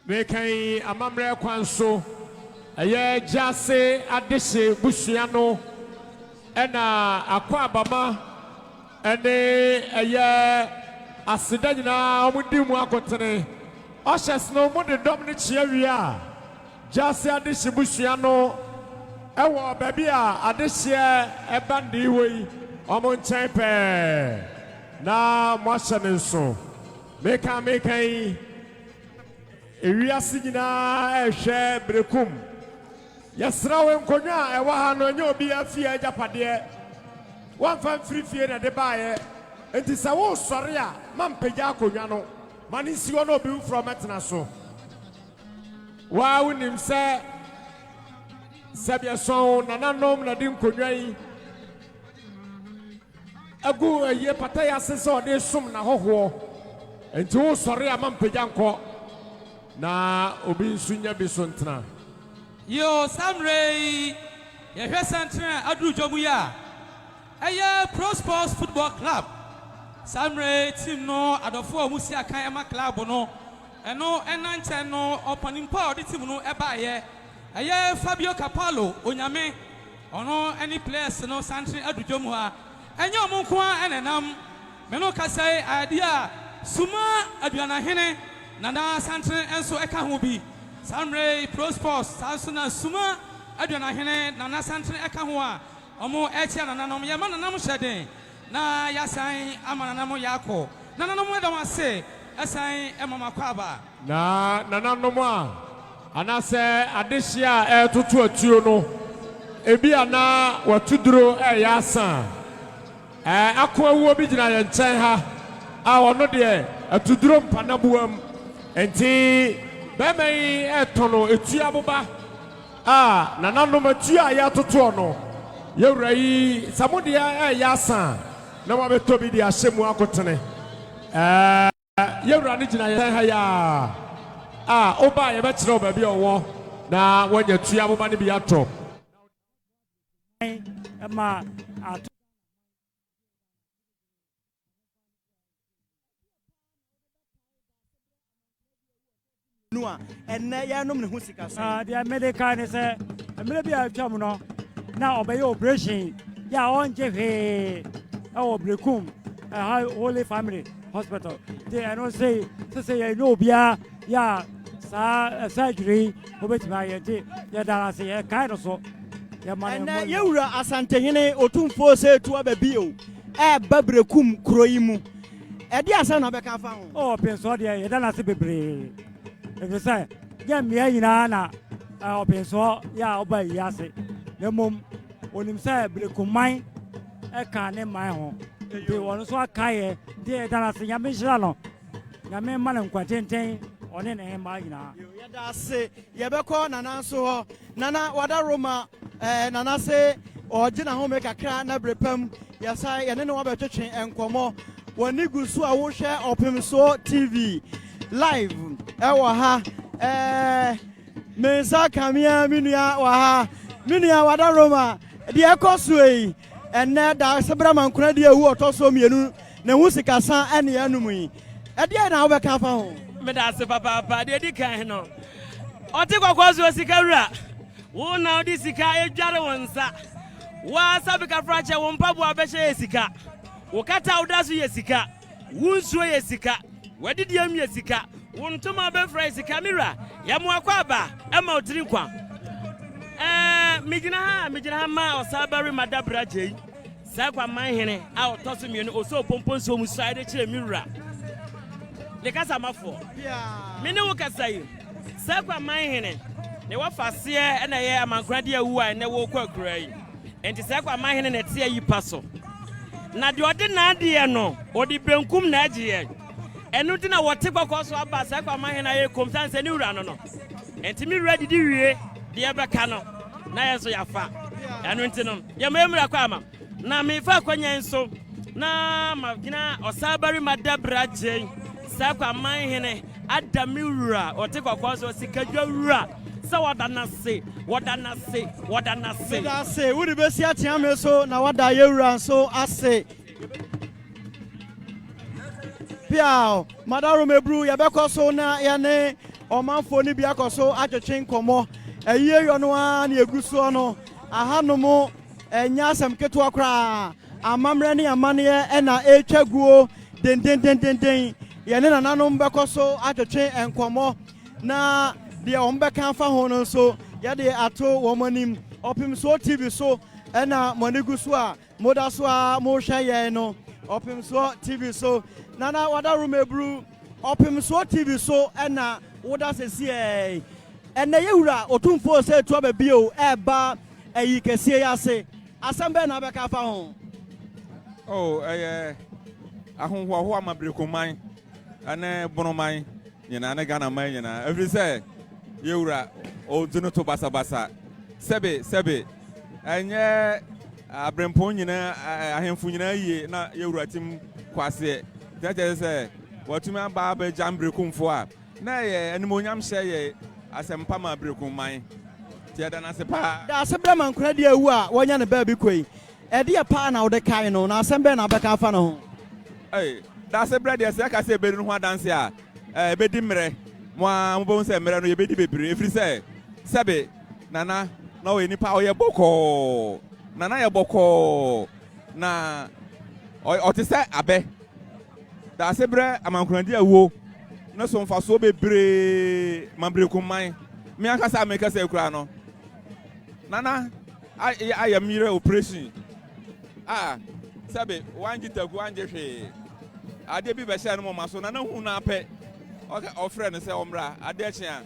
Mekai amamre kwanso aye jase adese busuano ena akwa abama ene aye asida nyina omudi mu akotene oshas no mu de dom ne chiawia jase adese busuano ewo baby a adese ebandi wei omo nchen pe na mo nso mekai Ewiase nyina ehwe Berekum yesrawe nkonwa ewa ha no nya obi afie ajapade wanfa mfirifie na de baaye enti sa wo sore a mampagya akonwa no mane siwo no obi from etna so wa wonim se sabia son nananom na de nkonwa yi agu eye pataya sese ode som na hoho enti wo sore a mampagya nko na obi nsunya bisontna yo samrei ye hwesantra adu jomu ya eye Pro Sports Football Club samrei team no adofo omusi akan ema club no eno enanche no opanimpa odi team no eba ye eye Fabio Capallo onyame ono any players no santre adu jomu ha enye omunkoa enenam meno kasai idea suma Aduanahene Nana Santre enso eka ho bi Samre Pro Sports Sansuna Suma Aduanahene Nana Santre eka ho a omo etia nananom ye ma nanam hyeden na yasan ama nanam yakọ nananom edam ase esan emama kwaba na nananom a anase adehia etutu atuo no ebi ana watuduro yasan akọ awuo bi gina ye nchen ha a wono de atuduro mpanabuam enti bemei etono etua boba nananom atua ya toto no yewura yi samudia yasa na wa beto bi di ahyemu akotene yewura ni gina ya ha ya oba ye be kire oba bi owo na wanya tua boba ni bi ato ma and ya no me husika the medical is maybe I come no now obey operation ya on jefe Berekum Holy Family Hospital they I don't say no bia ya surgery obet my ya da say kind of so ya man and you Asantehene otumfo say to ababio Berekum kroyimu e dia say na be ka fa ho Opemsuo dia ya da say bebre if say ya me yina na Opemsuo ya oba yase na mom onim say Berekumman e ka ne man ho de won so akaye de da na say ya me hira no ya me ma na nkwatenten one ne ma yina ya da say ye be ko nana so ho nana wada Roma nana say ogina ho me kakra na brepam ya say ye ne wa be twetwe enkomo woni gusu a wo hwe Opemsuo TV live ewa ha mensa kamia minua wa ha minua wada Roma de ekosue enne Daasebre Amankona de ewu otoso mienu ne hu sikasa ene anum yi e de na wo be ka fa ho me da se papa de di kan no oti kwakwazo sika wura wo na odi sika edware wonsa wa sabika frache wo mpabu abehye sika wo kata udasu ye sika wunsuo ye sika wadidi am ye sika wontoma be fra sika mira ya mo akwaba ema odiri kwa migina ha ma osabari madabra jei sakwa manhene a otoso mienu oso Opemsuo mu side kire mira le kasa mafo mini wo kasa yi sakwa manhene ne wa fase na ye Amankona de awu a ne wo kwa kura yi enti sɛ kwa Amankona na tie yi paso na de ode na ade no ode Berekum na agye enu ti na wote kokko so aba sɛ kwa Amankona ye komsan sɛ ni wura no enti mi wura didi wie de ebeka no na yeso yafa enu nti no ye memra kwa ama na me fa kwanya nso na magina osabari madabra jen sɛ kwa Amankona adami wura wote kokko so sikadwa wura sɛ wadanase ase wo de besi atia me so na wada ye wura so ase piao madaro mebru ye beko so na ye ne omanfo ni bia koso atwetwe nkomo ayiye yo no a na eguso no ahanomo enya asem keto akra amamre ne amane e na etwaguo den ye ne nananom beko so atwetwe nkomo na de ombeka fa ho no so ye de ato womanim Opemsuo TV so na moniguso a moda so a mo hwe ye no Opemsuo TV so nana wadaru mebru Opemsuo TV so na woda sesi ene yewura otumfo se to ba bio eba ayi kese ya se asembe na beka fa ho ahonho ama Berekumman ane bonoman nyina ne Ghana man nyina every say yewura o dunu to basa sebe enye abrempon nyina ahemfo nyina yie na yewura tim kwase tete se watumi aba ba jam Berekumfo a na ye animonyam hye ye asempa ma Berekumman tie da na sepa Daasebre Amankona de awu a wonya ne ba bi koi e de pa na wo de kai no na asembe na beka fa no ho Daasebre de se ka se be no ho adanse a ebedi mre mo bo se mre no ye bedi bebre efri se sebe nana na we nipa o ye boko nana ye boko na o te se abe Daasebre Amankona de awu na so mfa so bebre ma Berekumman me aka sa me ka se kura no nana I am mire operation sebe wanji taku wanje hwe ade bi be hye no ma so nana hu na pe okay ofre no se omra ade hye a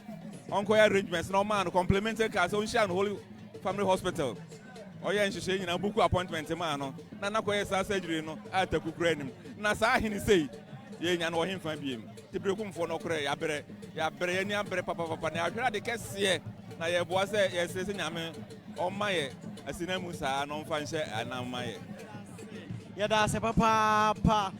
onko arrangements no man complementary cars on share no Holy Family Hospital oye nhihye nyina buku appointment ma no nana ko yesa surgery no ataku kura nim na sa hini sei ye nya no hemfa biem ti Berekumfo no kura ya bere ye ni abere papa na ahwera de kese na ye boa se ye sese nyame omaye asina musa no mfa nhye anamaye ye da se papa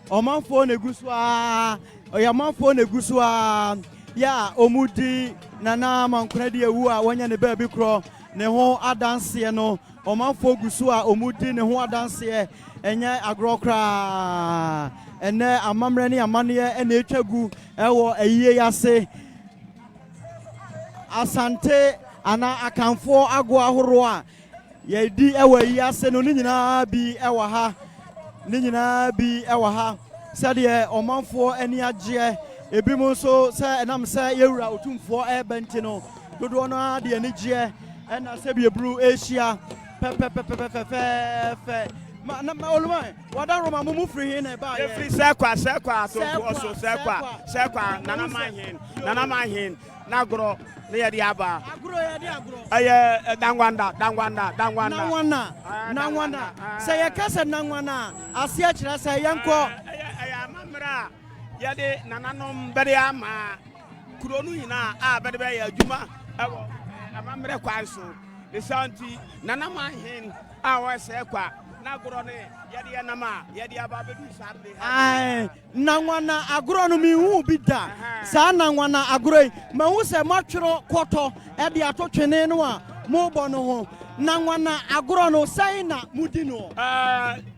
omanfo neguso a oyamanfo neguso a ya omudi nana Amankona de awu a wonya ne ba bi kro ne ho adanse no omanfo guso a omudi ne ho adanse enye agrokra ene amamre ne amane ene etwagu ewo ayiye yase asante ana akanfo ago ahoro a yedi ewo ayiye ase no ni nyina bi ewo ha sade omanfo eni agye ebi mo so se enam se yewura otumfo ebenti no dodo no ade ani gye ena se bi ebru asia pe na oluma wada roma mumu free na ba ye free sekwa to sekwa nana manhin na gro na ye di aba agro aye dangwanda say ye kasa nangwana ase a kira say yenko aye amamra ye de nananom bere ama kuronu hina a bere be ya adwuma ewo amamre kwanso esanti nana manhin a wo sekwa na agro ne yedi anama yedi ababedu sabe ai nangwana agro no mi hu bi da sa nangwana agro ma hu se matwero kwoto e de atotwene no a mo bo no ho nangwana agro no sai na mudi no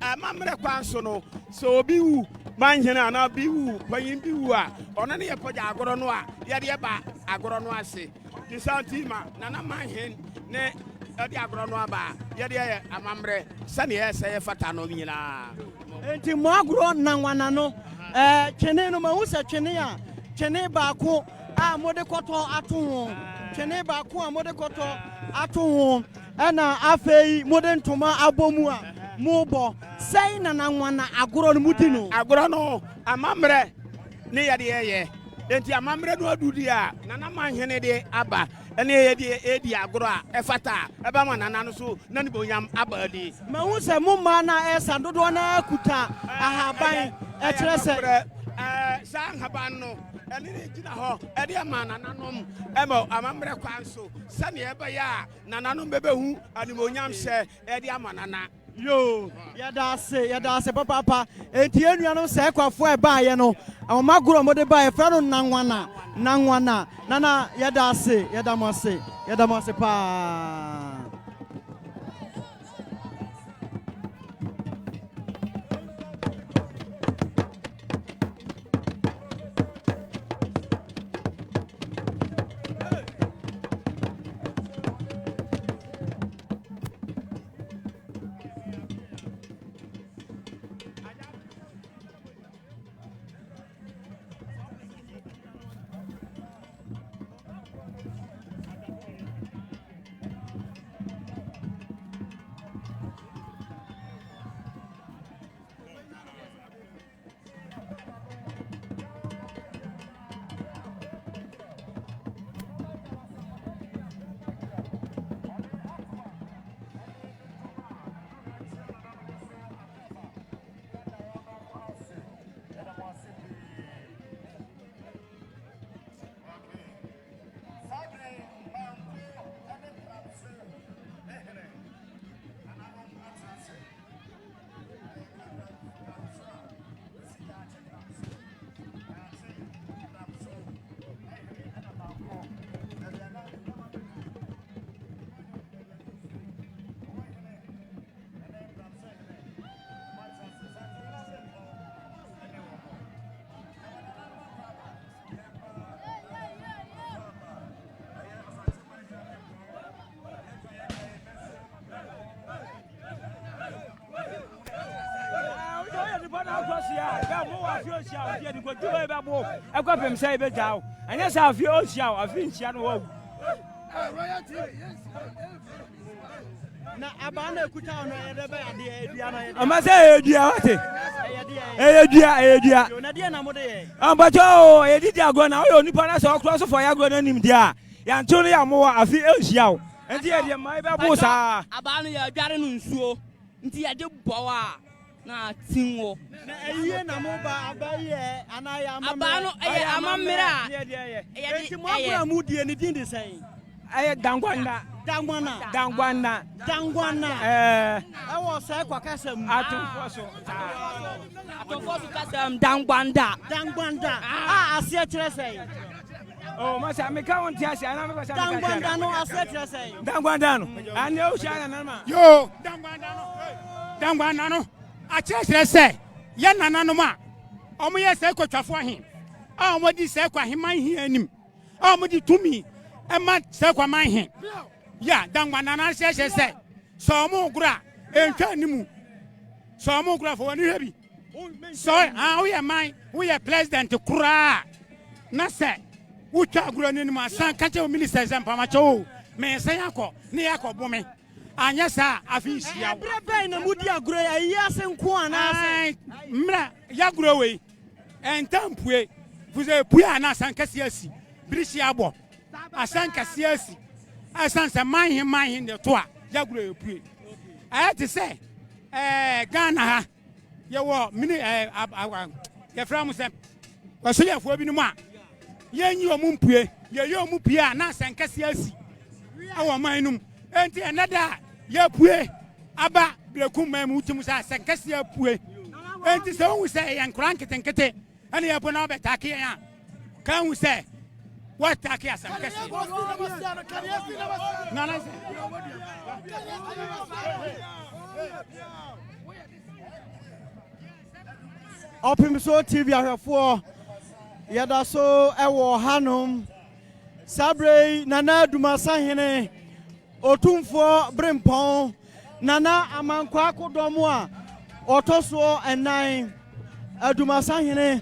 amamre kwanso no so obi wu manhene ana bi wu panyin bi wu a ono ne ye poja agro no a yedi ba agro no ase disantima nana manhen ne adi agro no aba yede ye amamre sane ye sey fata no nyina enti mo agro nangwana no twene no ma hu se twene a twene ba ko a mode koto ato ho twene ba ko a mode koto ato ho na afei mode ntoma abomu a mo bo sei na nangwana agro no mudi no agro no amamre ne yede ye enti amamre no adudi a nana manhene de aba ɛne edi agorɔ a ɛfata ɛba ma nana no so na ne bonyam abadi mahu sɛ mo ma na ɛsa dodoɔ na akuta ahaban ɛkyerɛ sɛ saa nhaban no ɛne ne gyina hɔ ɛde ama nananom ɛma amammerɛ kwan so sɛneɛ ɛbɛyɛ a nananom bɛbɛhu animonyam hyɛ ɛde ama nana yo yɛda ase papa enti enuanom sɛ ɛkwafoɔ ɛbaayɛ no ahoma goro mo de baayɛ fɛ no nangwana nana yɛda mo ase paa na abana ekuta ono yɛdɛbɛ adua no amase edua wate edua na die na mo de yɛ ambacho edidi agro na oyo nipa na so okro so for agro na nim dia ya nto no ya mo afi ehia wo enti ye de mai be bo sa abana ya adware no nsuo nti ya de bowa na tinwo na eyiye na mo ba abaye anaya abano amamira enti mo agro mu die ni din de sɛn dangwana ɛwɔ sɛ kwa kasam atomfo so kasam dangwanda aseɛ kyerɛ sɛn oh masa me ka won tia sia na me ko sa dangwanda no aseɛ kyerɛ sɛn dangwanda no ane o sha na ma yo dangwanda no a kyerɛ sɛ yɛ nananom a ɔmo yɛ sɛ kotwafo ahe a ɔmo di sɛ kwa heman hi anim a ɔmo di tumi ɛma sɛ kwa man he ya dangwanda na hyɛ sɛ sɛ ɔmo gura entwa animu sɛ ɔmo gura fo wani hwɛ bi sɛ woyɛ man woyɛ president kura na sɛ wotwa aguro no anim asan ka kyɛ wo minister sɛ mpamakyɛ o me sɛ yakɔ ne yakɔ bome anyɛ saa afi hyia wo ɛbrɛ bɛn na mudi aguro yɛ yi ase nko anaasɛ mmra yaguro wei ɛntampue fusɛ pue ana asan kɛse asi birisi abɔ asan kɛse asi asan sɛ manhe de to a yaguro yɛpue ɛyɛ te sɛ Ghana ha yɛwɔ mini yɛfrɛ mo sɛ wɔsoyɛfoɔ bi no mu a yɛnyi ɔmo mpue yɛyɛ ɔmo pue a na asan kɛse asi ɛwɔ man no mu enti ɛnɛ da yɛpue aba Berekummanhene mu utim sɛ asan kɛse apue enti sɛ wohu sɛ yɛn nkora nketenkete ɛne yɛpo na wɔbɛtake yɛn a ka hu sɛ wɔtake asan kɛse Opemsuo TV ahwɛfoɔ yɛda so ɛwɔ hanom Sabre Nana Daasebre otumfoɔ Brempɔn Nana Amankona akodɔm a ɔtɔ ɛnan Daasebre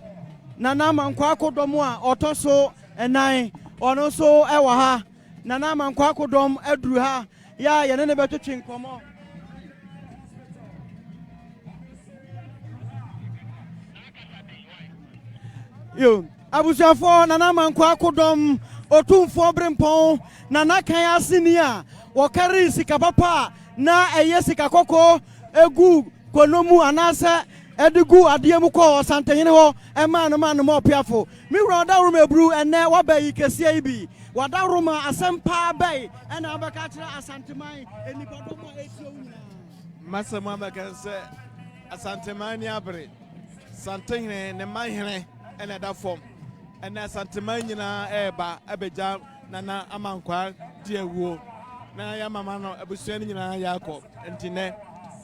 Nana Amankona akodɔm a ɔtɔ ɛnan ɔno nso ɛwɔ ha Nana Amankona akodɔm aduru ha ya yɛne ne bɛtwetwe nkɔmɔ yo abusuafo Nana Amankona akodɔm otumfo brempon na nakan asini a wokari sika papa na eye sika koko egu konomu anase edigu adie mu ko Asantehene ho ema no ma no mo piafo mi wura da rum ebru ene wabayi kese ibi wada ruma asempa bai ena abaka kira Asanteman enipadom a etio nyina masama baka se Asanteman ni abre Asantehene ne manhene ena da form ena Asanteman nyina eba abeja nana Amankona diewuo na ya mama no abusua nyina yakọ ntine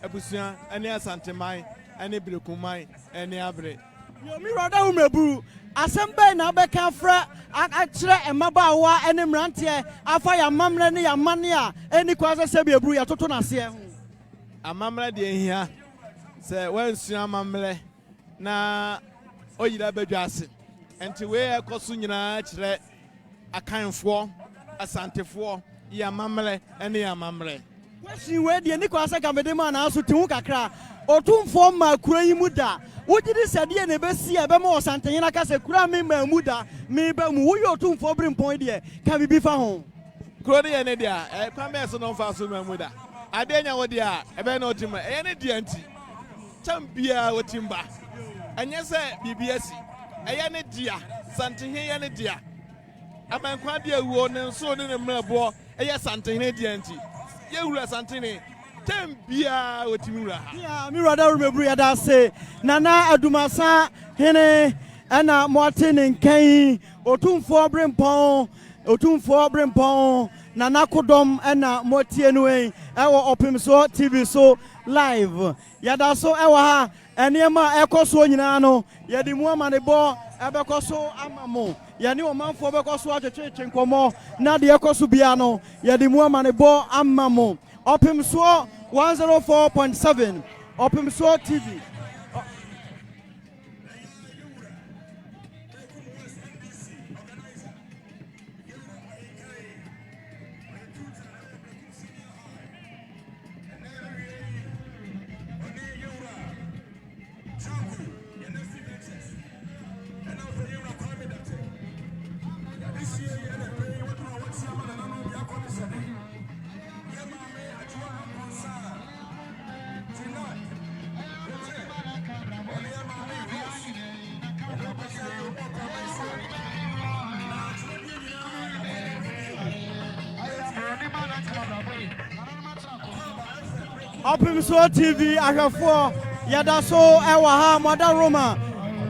abusua ene Asanteman ene Berekummanhene ene abre yo mi wura da rum ebru asembe na abeka fra akire emabawa ene mrantie afa ya mamre ne ya mane a eni kwaze se be ebru ya toto na se ho amamre de ehia se wansua amamre na oyira badwase enti we ekoso nyina kire akanfo asantefo ya mamre ene ya mamre question we de ni kwaze kamede ma na aso tihu kakra otumfo ma kura yi muda wogidi sade ne besi e be ma Asantehene aka se kura me ma muda me be mu wo yo otumfo brimpon de ka bibi fa ho kuro de ne dia e kwa me so no fa so ma muda ade nya wo dia e be na otima e ne dia nti chambia wotimba anya se BBS e ne dia Asantehene ye ne dia Amankona dia wuo ne nso ne mrebo e ye Asantehene dia nti ye wura Asantehene Tembia otimura ya mi wada rumebru ya da se nana adumasa hene ana moatene nkan otumfo brempon nana kodom ana motie no en ewo Opemsuo TV so live ya da so ewo ha enema ekoso nyina no ya di mu amanebo ebekoso amamo ya ni omanfo bekoso atwetwe nkomo na de ekoso bia no ya di mu amanebo amamo Opemsuo 104.7 Opemsuo TV. Opemsuo TV ahwefo yada so ewa ha moda Roma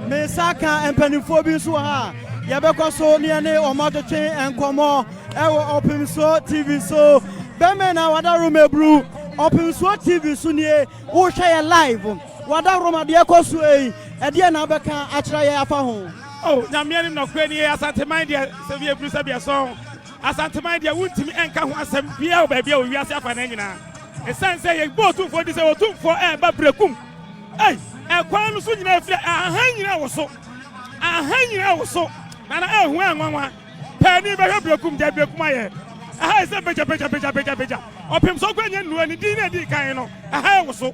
me saka empanifo bi so ha yebekọ so ne ne omatotwe enkomo ewo Opemsuo TV so beme na wada Roma ebru Opemsuo TV so ne wo hwe ye live wada Roma de ekoso e de na beka akira ye afa ho oh nyame ni nokwe ni Asanteman de se bi ebru se bi so Asanteman de wuntimi enka ho asem bia obabia o wiase afa na nyina esan say ye go otumfo di say otumfo ba Berekum kwan no so nyina afiri ahan nyina wo so na ehu anwanwa pani be Berekum de Berekum aye aha se beja Opemsuo kwanya nu ani di na di kan no aha wo so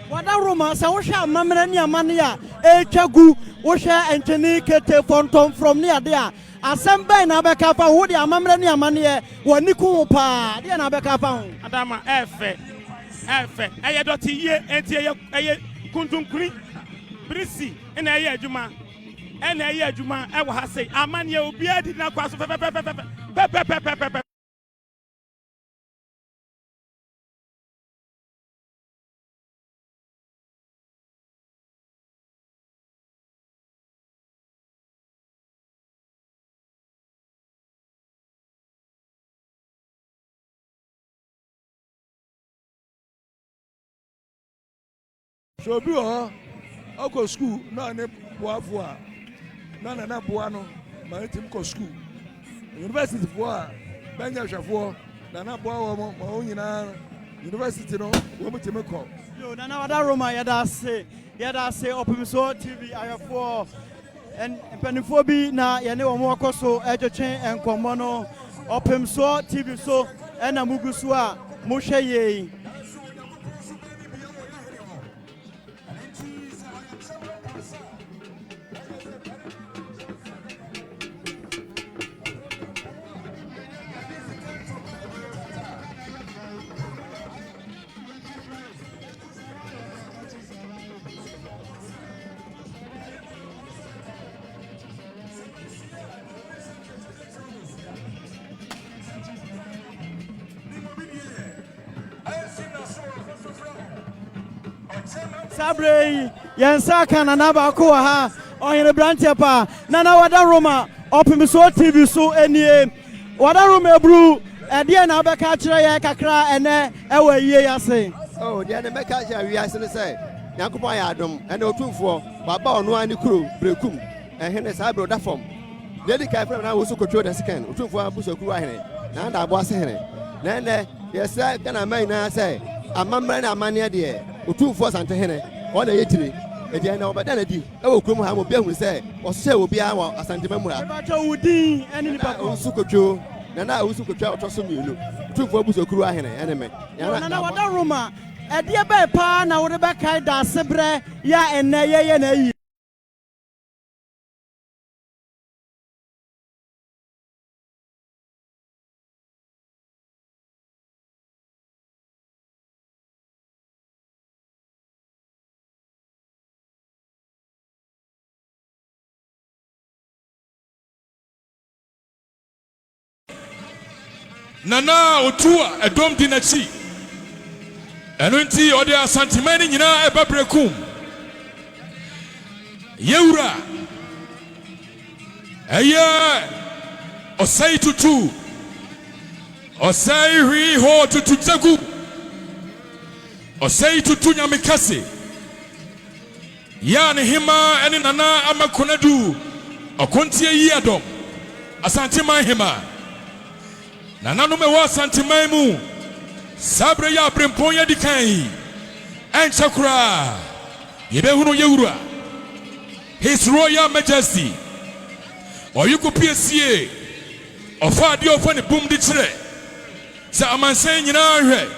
wada Roma sa wo hwe amamre ne amane a etwagu wo hwe enteni kete fontom from ne ade a asembe na beka fa wo de amamre ne amane woni ku pa de na beka fa ho adama efe eye doti ye enti eye kuntunkuri brisi ena eye adwuma e wo ha sei amane obi adi na kwaso pepepepepe so bi o go school na ne boafo a na boa no ma etim ko school university fo a benya hwefo na boa wo ma o nyina university no wo mutim ko yo na wada Roma yada se Opemsuo TV ayafo en penifo bi na ye ne wo mo akoso etwetwe enkomo no Opemsuo TV so ena mugusu a mo hwe ye Sabre yensa kana na ba ko ha ohene branche pa nana wada Roma Opemsuo TV so enie wada Roma ebru e na be ka kire ye kakra ene e wa yie yase oh dia ne be ka kire wi ase ne say Yankopon ya adom ene otumfo baba ono ani kuro Berekum ehene Sabre da form dedi kai frem na wo so kotwo da second otumfo abuso kuro ahene na da abo ase hene na ene yesa kana mai na say amamra na amane de otumfo Asantehene ona yetire edi na obada na di e wo krom ha mo bia hu say o se obi a wa Asantehene ba to wudin eni ni papa so kotwo na wo so kotwo otoso mienu otumfo abuso kuro ahene ene me na wada Roma edi e be pa na wo de be kai Daasebre ya ene ye na yi Nana otua edom dinachi eno nti ode Asantehene nyina eba Berekum yewura eye osai tutu osai hwi ho tutu tsagu osai tutu nyamekase ya ne hima ene nana Amankona du okontie yi adom Asantehene hima Nana no me wa Asantehene mu Sabre ya brempon ya dikan enchakura yebehunu yewura His Royal Majesty oyuko PSA ofa ade ofa ne bum di kire sa amansan nyina hwe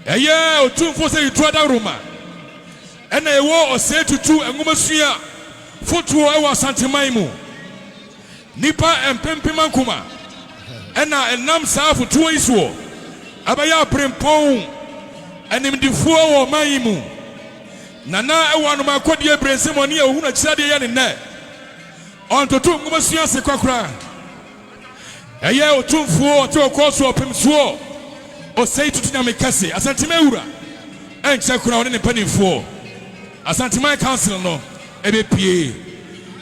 eye otumfo se yitu da Roma ena ewo ose tutu engomasua foto e wa Asantehene mu nipa empempema nkuma ena enam saa foto isuo abaya brempon animdifuo wo mayimu nana ewa no makodi ebrensem oni ehunu akirade ye ne ne ontoto ngomasua se kwakura eye otumfuo te okoso Opemsuo osei tutunya mekase Asantehene wura enchakura oni ne panimfuo Asantehene council no ebepie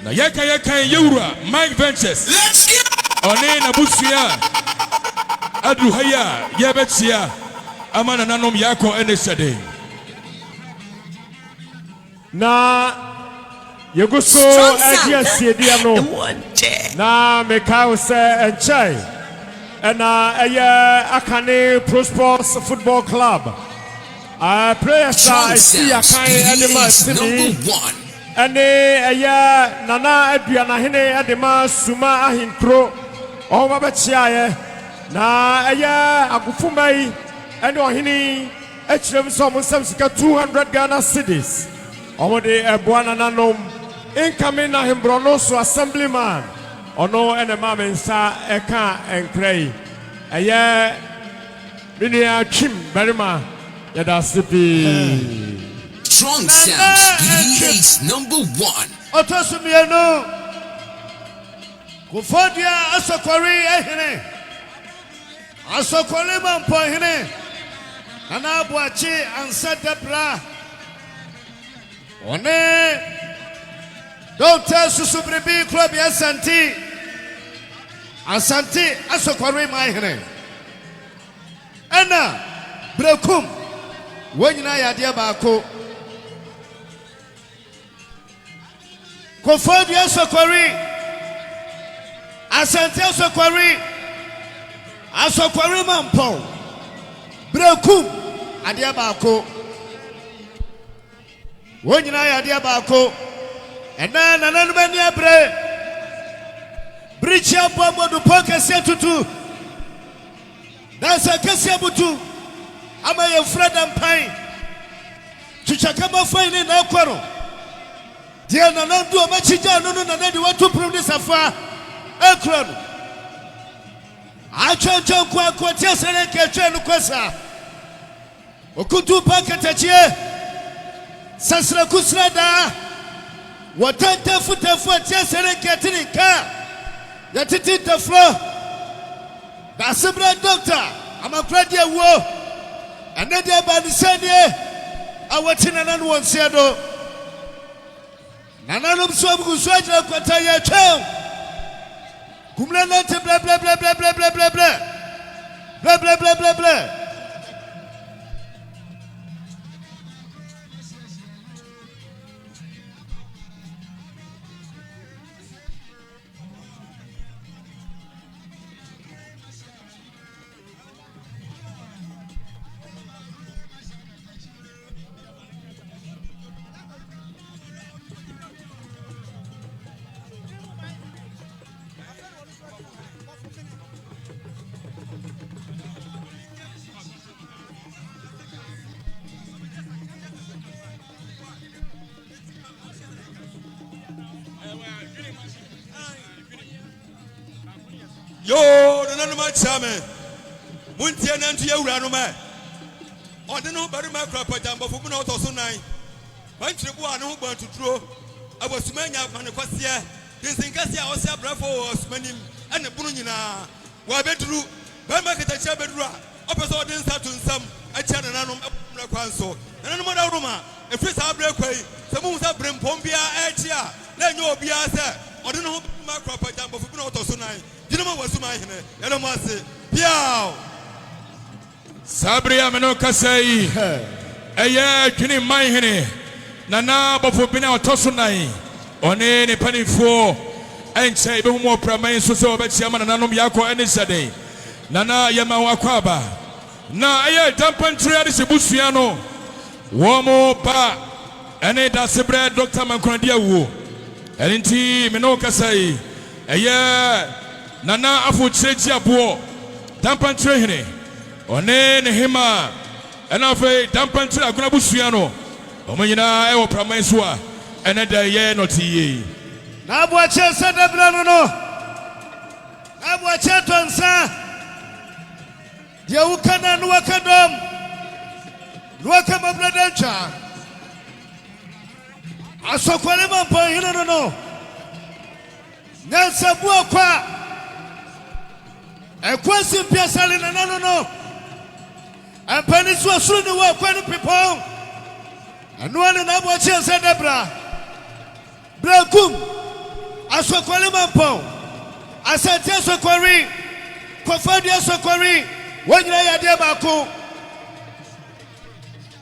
na yeka yewura Mike Ventures let's go oni na busua adu haya yebechia amana nanom yako eneshade na yeguso ejiasiedia no na mekao se enchai na akane Pro Sports Football Club players are see akan edema simi ene nana Aduanahene edema suma ahintro o babechia na agufumai ene ohini echirem so mo sika 200 Ghana cedis omode ebuana nanom incoming na hembrono so assemblyman ono ene mamensa eka enkrei minia chim berima yada sipi strong sounds DH number 1 otosumieno kufodia asokwari ehene asokwari mampo ehene ana buachi ansadebra one Dr. Susubribi Club Asante asokwari mahene ana Berekum wonyina yade baako kofodi asokwari Asante asokwari mampo Berekum ade baako wonyina yade baako ena nananu bani abre brichia bombo du pokase tutu dansa kase butu ama ye freda mpan chichakama faini na kwaro dia nanandu o machija no nanadi watu prum ni safa ekrano achoncho kwa tia sele ketwe no kwasa okutu paketachie sasra kusrada watanta futa tia sele ketini ka yatiti taflo Daasebre doctor amakradi ewo ene dia banisanie awati nana no wonsia do nana no so abugu so agyina kwata ye twem kumle na te bla bla bla bla bla bla bla bla bla bla bla bla bla. Yo, none of my chairman. Muntian and Yaranoma. On the no better macro jumbo for Muno also nine. One trip one who want to draw. I was many of Manacosia. This in Cassia was a bravo was many and the Punina. Why bedroom? By market a chabedra. Opposite in Saturn some. I chat an animal council. And no more Roma. A first I break away. Some moves up bring Pompia Atia. Let no be answer. I don't know macro jumbo for Muno also nine. Sabria Menoka say, Aya, Kini Mahene, Nana Bofopina Tosunai, on any penny for, and say, more Pramain so bet Yaman and Anum Yako any Saturday. Nana Yamawakwaba. Na Aya Dampan Triadis Busiano, Womo Pa, and a Daasebre, Dr. Amankona Wu, and inti Menoka say, Aya. Nana afu chechi abuo dampan trehene one ne hima ena fe dampan tre aguna busua no omanyina e wo praman so a ene da ye no tie na abu ache se debra no no abu ache tonsa dia ukana no wakadom no wakama bradancha asokwale mampo hino no no nyansa buo kwa Ekwasi piasali na no. Ampani so suru ni wa kwani people. Anuani na abo chia se debra. Berekum. Asokwale mampo. Asante asokwari. Kofadi asokwari. Wanyira ya de baako.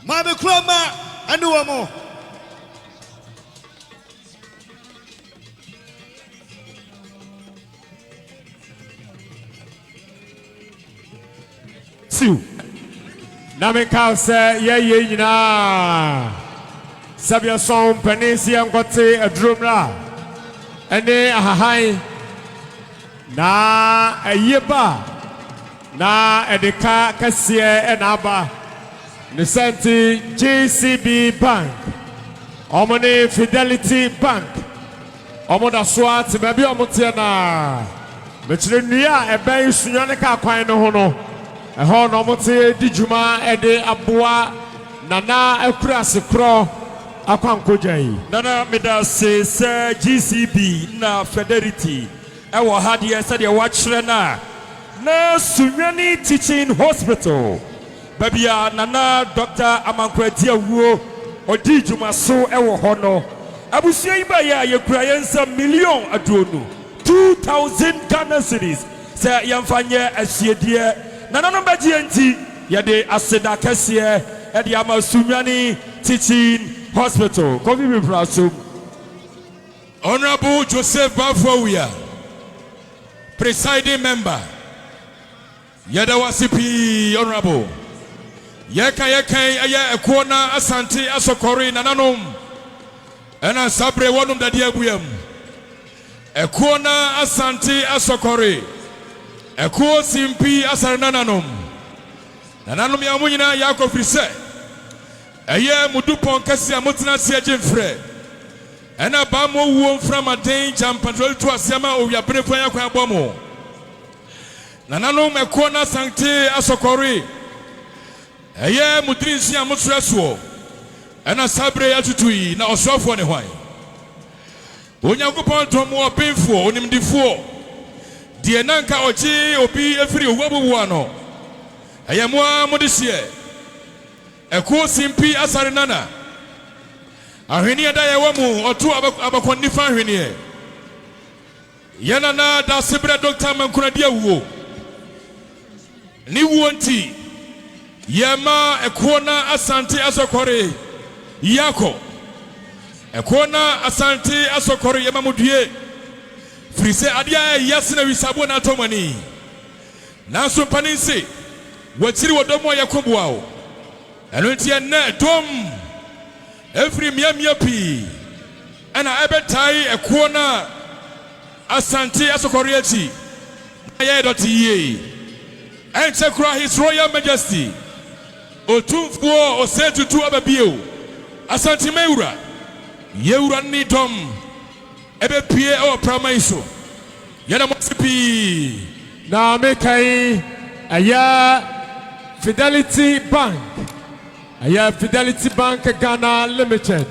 Ma be kroma anu wo mo. Namika say, ye na Sabia song Penisia Gote a drumla. And then a high na a yeba na a deca cassia and abba Nisanti JCB Bank Omone Fidelity Bank Omoda Swat maybe Omotiana Metrinia a bay Sunyanica Quino Hono. A horn omote dijuma ede aboa nana akurase kro akwankojai nana meda se GCB na Fidelity e wo hade se de wachre na Sunwani Teaching Hospital babia nana Dr. Amankona wuo odi juma so e wo hono abusia iba ya yekura yensa million aduonu 2000 Ghana cedis se yamfanye asiedie Nana no bajienti yade aseda kese ede ama Sunwani Teaching Hospital kobi bi praso Honorable Joseph Bafowia presiding member yada wasipi honorable yeka aya ekona asante asokori nananom ena sabre wonum dade abuam ekona asante asokori Eko simpi asarnananom nananom ya munyina yako frise eye mudupon kase amotena se agimfre ena ba mo wuo mframaden jampandrol to asiama owia brefan yakwan abomo nananom eko na sante asokori eye mudrinsi amotreso ena sabre atutui na osofo ne hwan onyankopon to mo opemfuo onimdifo die nanka oji obi efiri owabuwa no ayamwa modise Eko simpi asare nana. Ahweni ada ye wamu otu abakonni fa ahweni e. Yana na Daasebre Dr. Amankona dia wo. Ni wonti. Yema ekona asante asokore. Yako. Ekona asante asokore yema mudue. Frise adia yasina wisabo na tomani. Nanso paninse. Watiri wodomo yakobuao. Enunti ene dom. Every miamia pi. Ana ebetai ekona asante asokorieti. Aye doti ye. Ente kura His Royal Majesty. Otumfuo osetutu ababio. Asante meura. Yeura ni dom. Ebe pie o pramaiso. Yana mosipi. Na mekai aya Fidelity Bank. Aya Fidelity Bank Ghana Limited.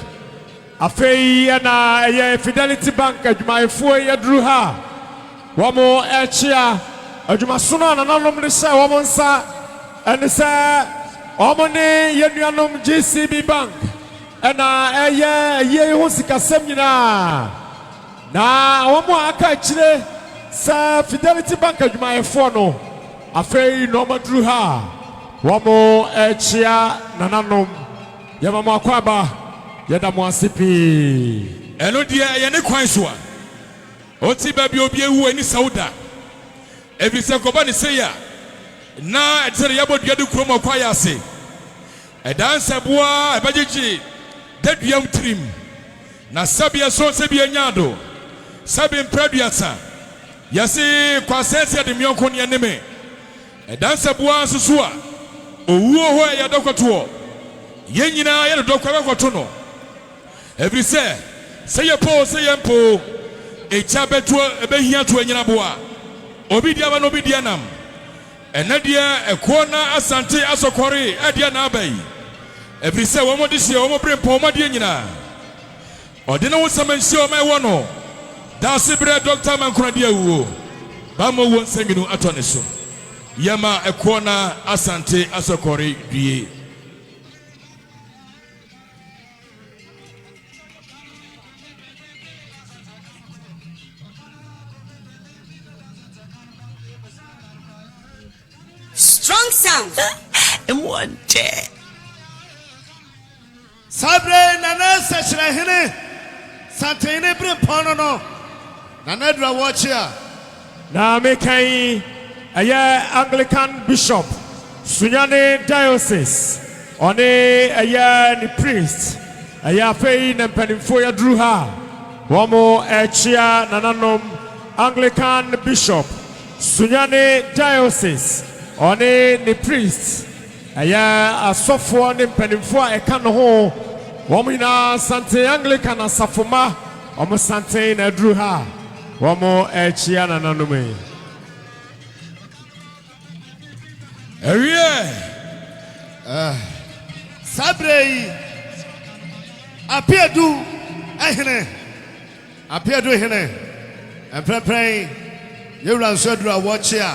Afei na aya Fidelity Bank adwumayefo yadru ha. Wamo echia adwumasono na nanom de sha wamo nsa ene sa wamo ne yenuanom GCB Bank. Ena aya ye ho sikasem nyina. Na wamo aka chire sa Fidelity Bank adwumayefo no. Afei no madru ha. Wamo echia nananom yamama akwaba yada mo asipi eno dia ye ne kwan so a oti ba bi obi ewu ani sauda every se ko ba ne se ya na etere yabodua de krom akwaya ase edanse boa ebagyeji daduam trim na sabia so se bi anyado sabi mpraduasa yase kwasense de mionko ne neme edanse boa susu a owuo ho ya dokoto ye nyina ye dokwa bekoto no every say ye po say ye mpo echa beto ebehia to anyina boa obi dia ba no obi dia nam enadia ekona asante asokore adia na abai every say wo mo dihye wo mo brempo mo dia nyina ode no wosamanhye o mai wo no Daasebre Dr. Amankona dia wo ba mo won sanginu atone so Yama ekona asante asokore due. Strong sound. M1. Sabre nana Asantehene. Santehene bre pono no. Nana dra watch here. Na mekai aya Anglican Bishop Sunyane Diocese one aya ni priest aya fei na mpanimfo ya dru ha wamo echia nananom Anglican Bishop Sunyane Diocese one ni priest aya asofo ne mpanimfo eka no ho wamo ina Sante Anglican asafoma wamo Sante na dru ha wamo echia nananom Sabre appeadu ehene appeadu ehene emprepren yewura nsodura watch here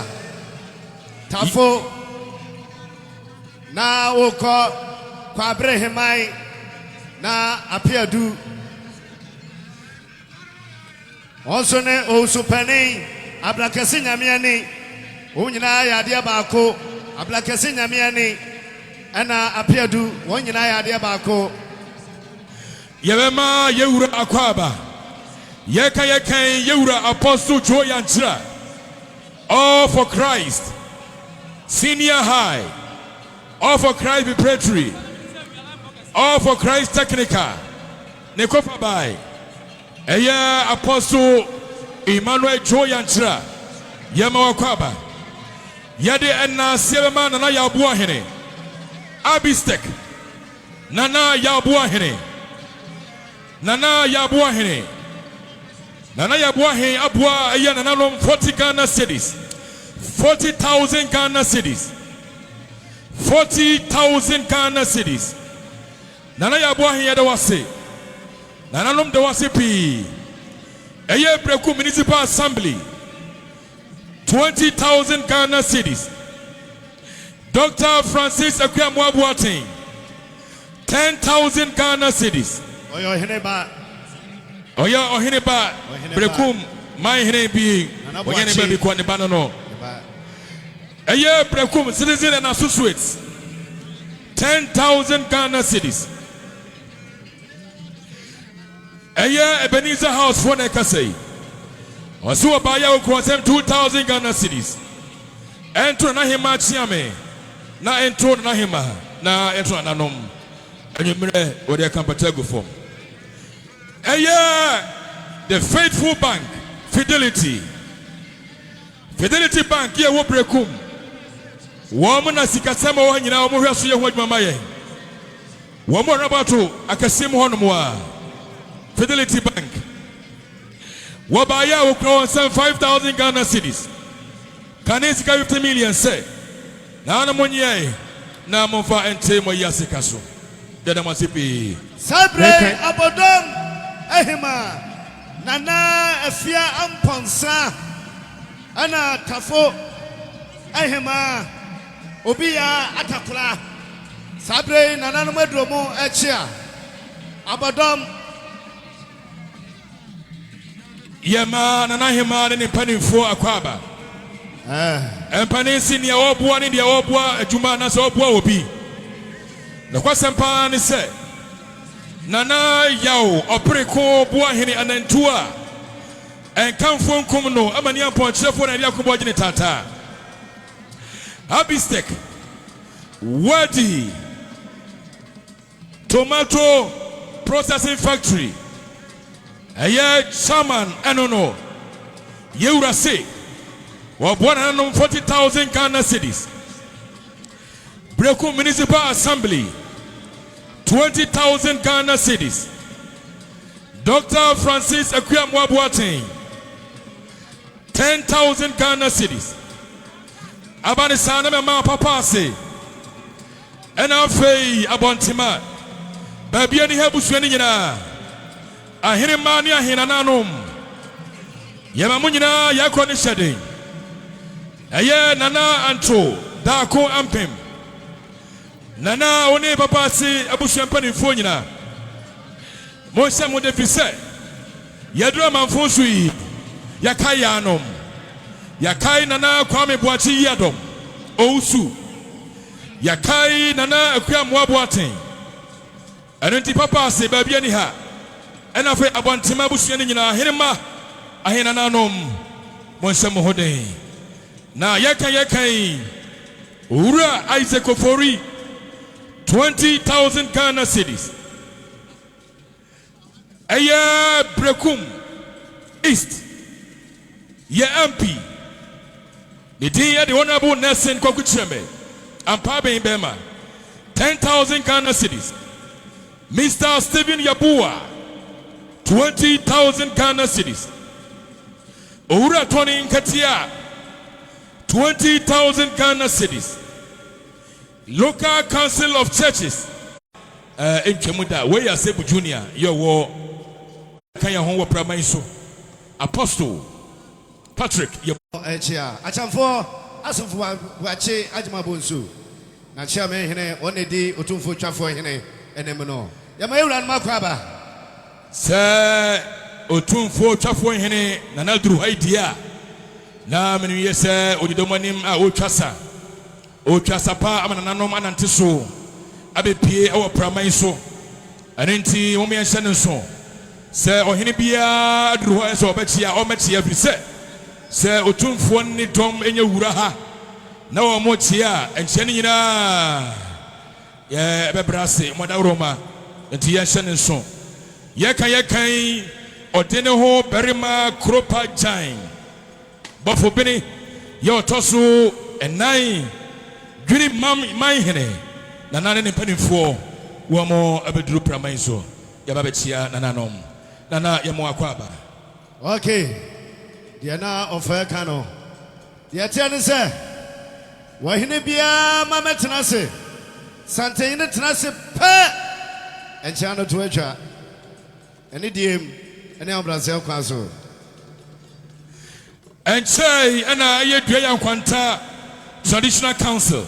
tafo na woko kwabre hemai na appeadu onso ne osupani abrakasi nyamiani onyina yade baako ablakesi nyamiani ana appeadu wonyina yade baako yebema yewura akwaba yeka yewura apostle Joe Yanchira all for Christ senior high all for Christ preparatory all for Christ technical nekofa by eye apostle Emmanuel Joe Yanchira yema wakwaba yade enna siebema nana yabuo hene abistek nana yabuo hene nana yabuo hene abua aya nana lom 40 Ghana cedis 40,000 Ghana cedis 40,000 Ghana cedis nana yabuo hene yade wase nana lom de wase pi eye Berekummanhene Municipal Assembly 20,000 Ghana cedis. Dr. Francis Akwamwabuating 10,000 Ghana cedis. Oyo Heneba. Oya Oheneba. Berekum my hene bi. Oyene baby kwa ne banano. Eye Berekum citizen and associates. 10,000 Ghana cedis. Eye Ebenezer House for Nekasei. Osu abaya okwasem 2,000 Ghana cedis. Entro na hima chiame. Na entro na hima. Na entro na nom. Enyumre ode kampatego form. The faithful bank, Fidelity Bank, here wo Berekum. Woman na sikasema wa nyina wo hweso ye ho adwuma ye. Wo mo rabato akasim ho no mo Fidelity Bank. Wo ba ya wo kro 5,000 Ghana cedis. Kanesi ka 50 million say. Na na monye na mo fa ente mo yasika so. Dada masipi. Sabre abodom ehima nana afia amponsa ana tafo ehima obiya atakula sabre nana no madromo echia abodom yema nana hima ne panimfo akwaba empanisi ne oboa ne de oboa adwuma na so oboa obi na kwasempa ne se Nana yao opereko boa hene anantua enkamfo nkom no amani ampon chefo na dia kobo gine tata Abistek Wadi Tomato Processing Factory Eye chairman enono Yeura say wa bwana no 40,000 Ghana cedis Berekum Municipal Assembly 20,000 Ghana cedis. Dr. Francis Akwamwabuating 10,000 Ghana cedis. Abani sana me ma papa say. Ena fei abontima. Baby ani hebusu ani nyina. Ahene ma ni ahena nanom. Yema mu nyina yakọ ne hyeden. Eye nana anto daako ampem. Nana one papa si abusuampa ni mfo nyina. Mo se mo de fise. Yedro manfo so yi. Yakai anom. Yakai nana Kwame Boachi yadom. Ousu. Yakai nana Akwamwa Boaten. Anenti papa si baby ani ha. Ena fe abontima abusuani nyina henema ahena nanom. Mo se mo hoden. Na yakai Ura Isaac Ofori 20,000 Ghana cedis. Aya Berekum East. Ye MP. The day the Honorable Nelson Kwakuchembe. Ampabe Bema. 10,000 Ghana cedis. Mr. Stephen Yabua. 20,000 Ghana cedis. Ura Tony Nkatia. 20,000 Ghana cedis. Local Council of Churches. In Kemuda, where you say Junior, your war. Can you hold primary so? Apostle Patrick, your Echia. Achamfo, Asantehene, Wache, Ajimabunsu. Na chairman hene, one day, Otumfo Chafo hene, enemeno. Yamayuran Makwaba. Sir Otumfo Chafo hene, Nanadru idea. Na menu yese, Odidomanim, Ochasa. Ochasapa, Amananom Anantiso. Abe pie our primary so. Anenti, Omi and Shannon so. Sir Ohinibia, Drew, so Betia, or Metia, every set. Sir Otumfo ni Tom in your Uraha. Now Motia and Shanina. Yeah, Bebrasi, Modaroma, and Tia Shannon so. Yakai, Odeneho, Berima, Kropa, Jine. But for Benny, your Tosu and 9. Dream my hene. Nana ni penny for one more abedru pramaiso. Yababechia nananom. Nana yamo akwaba. Okay. Diana of Kano. The attorney said, Wahine Bia Mama Tenase. Santehene Tenase pe and Chano to Echa. Any DM, any Brazil Council. And say, and I Drea Quanta Traditional Council.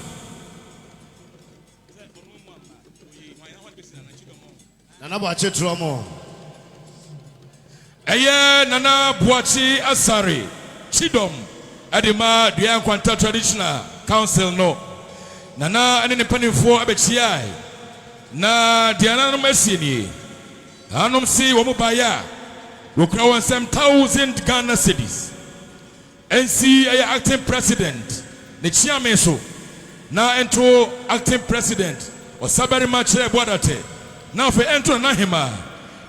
Nana Boachi Tromo. Eye Nana Boachi Asare Chidom Adima Duan Kwanta Traditional Council no. Nana ane ne panimfo abechiai. Na Diana no mesini. Anom si wo mobaya. Wo kra won some 1,000 Ghana cedis. NC ay acting president. Ne chairman so. Na entro acting president. Osabari machere bodate. Na fe entro na hema.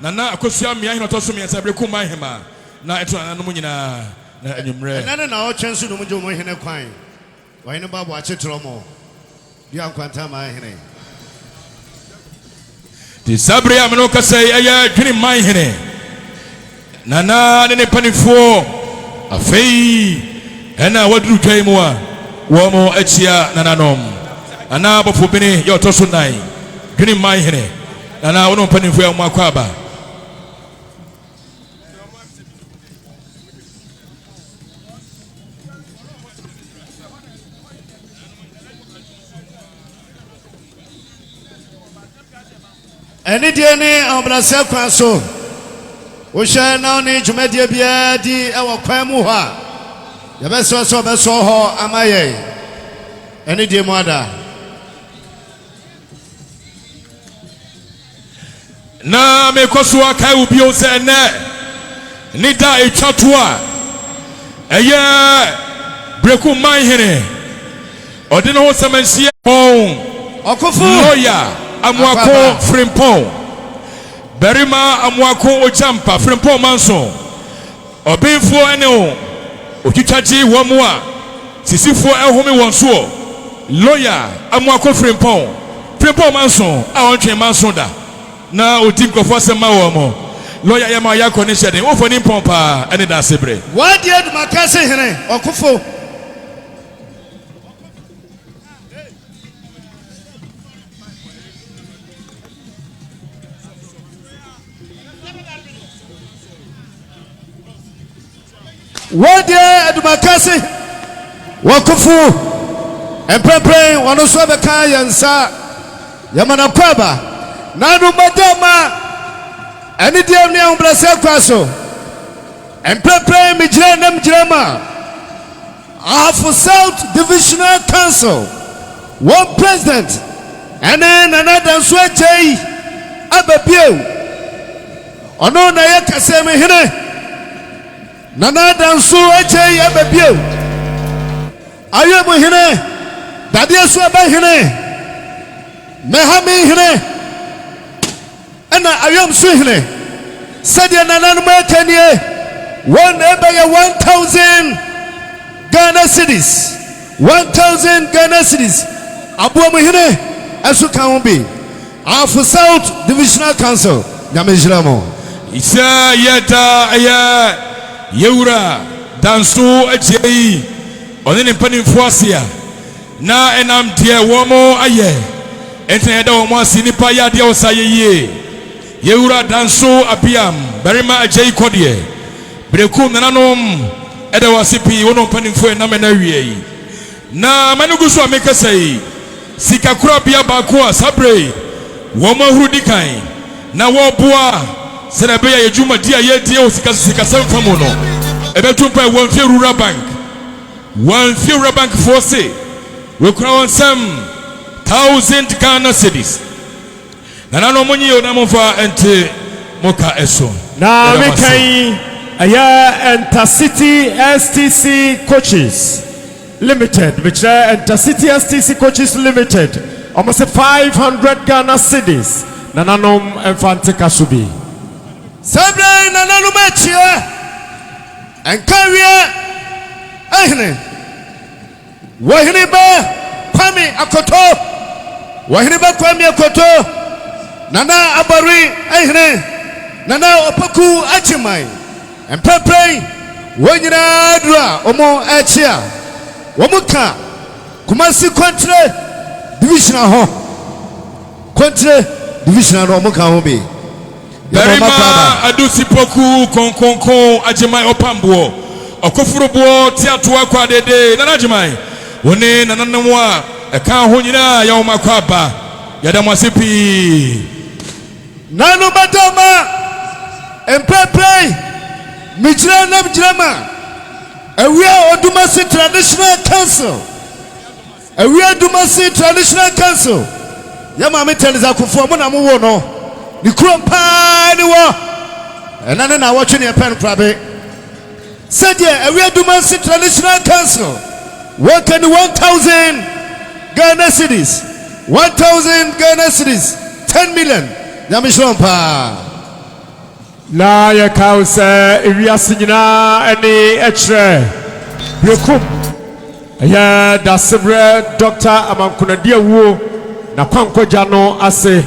Na akosua mia hino toso mia Berekummanhene. Na entro na no nyina na anwumre. Na na o twensu no mjo mo hene kwan. Wa hene ba Boachi Tromo. Dia kwanta ma hene. Daasebre ameno kasai aya Berekummanhene. Nana ne panifo afei ena waduru twaimu a wo mo achia nananom. Ana bofo bene ye otoso nai Berekummanhene. Nana wono panifo ya mo akwaba. Eni die ni obrase kwan so. Wo hwe na oni dwumadie bia di e wo kwan mu ho a. Ye beso ho amaye. Eni die mu ada. Na me koso akai ubi o se ne. Ni da etwato a. Eye Berekummanhene. Ode no ho samansia pon. Okofu. Lawyer Amuako Frimpong. Berima Amuako Ojampa Frimpong Manson. Obinfo ene o. Otwitwaji wo mu a. Sisifo ehome wonso. Lawyer Amuako Frimpong. Frimpong Manson a ontwe Manson da. Na otim kofo sema wo mo. Lawyer yama yakọ ne hyede. Wo fo ni pompa ene Daasebre. Wa die Makase hene Okofo. Wode Makase Wakufu Empempre wanoso beka yansa yamana kwaba nanu madama eni die ne ombrase kwaso Empempre mijire nem jirema Afu South Divisional Council one president and then another swetchei ababio ono na yakase me hene Nana dansu eche ya bebio. Ayo mo hine. Dadi asu aba hine. Mehami hine. Ena ayo msu hine. Sadia nana no makanie. One eba 1,000 Ghana cedis. 1,000 Ghana cedis. Abu mo hine. Asu kaumbi. Afu South Divisional Council. Nyamejiramo. Isa yeta aya Yeura danso ajei one ne panimfo asia na enam de womo aye enten da womo asi nipa ya de osayeye Yeura danso abiam berima ajei kodie Berekum nananom eda wasipi wono panimfo enam na wie na manuguso amekasai sikakura bia bako asabre womo hurudikan na woboa Serabe ya juma dia yedie osika samfamo no ebetumpa wonfie rural bank force we crown some 1,000 Ghana cedis na no monyi yo na mofa ente moka eso na we kai aya Intercity STC Coaches Limited which Intercity STC Coaches Limited almost 500 Ghana cedis na nanom enfante kasubi Sabre na nanu machia enkawie ehne wahine ba kwame akoto wahine ba kwame akoto nana abari ehne nana opaku achimai empepre wonyina dura omo achia womuka kumasi kontre divisional ho kontre divisional no omuka ho be Berima adusipoku konkonkon ajimai opambuo okofurubuo tiatua kwa dede nana ajimai wone nananwa eka ho nyina ya omakwaba yada mwasipi Nanu Batoma and Pepe Mijrana Drama. And we are Odumasi Traditional Council. And we are Odumasi Traditional Council. Yamami tells us to form a mono. The Krumpa and then I watching your pen crabby. Said yeah, and we are Odumasi Traditional Council. What can 1,000 Ghana cities? 1,000 Ghana cities. 10 million. Yamishompa. Na ya kausa ewiase nyina ene echre Berekum ya Daasebre Dr. Amankona diawo na kwankwaja no ase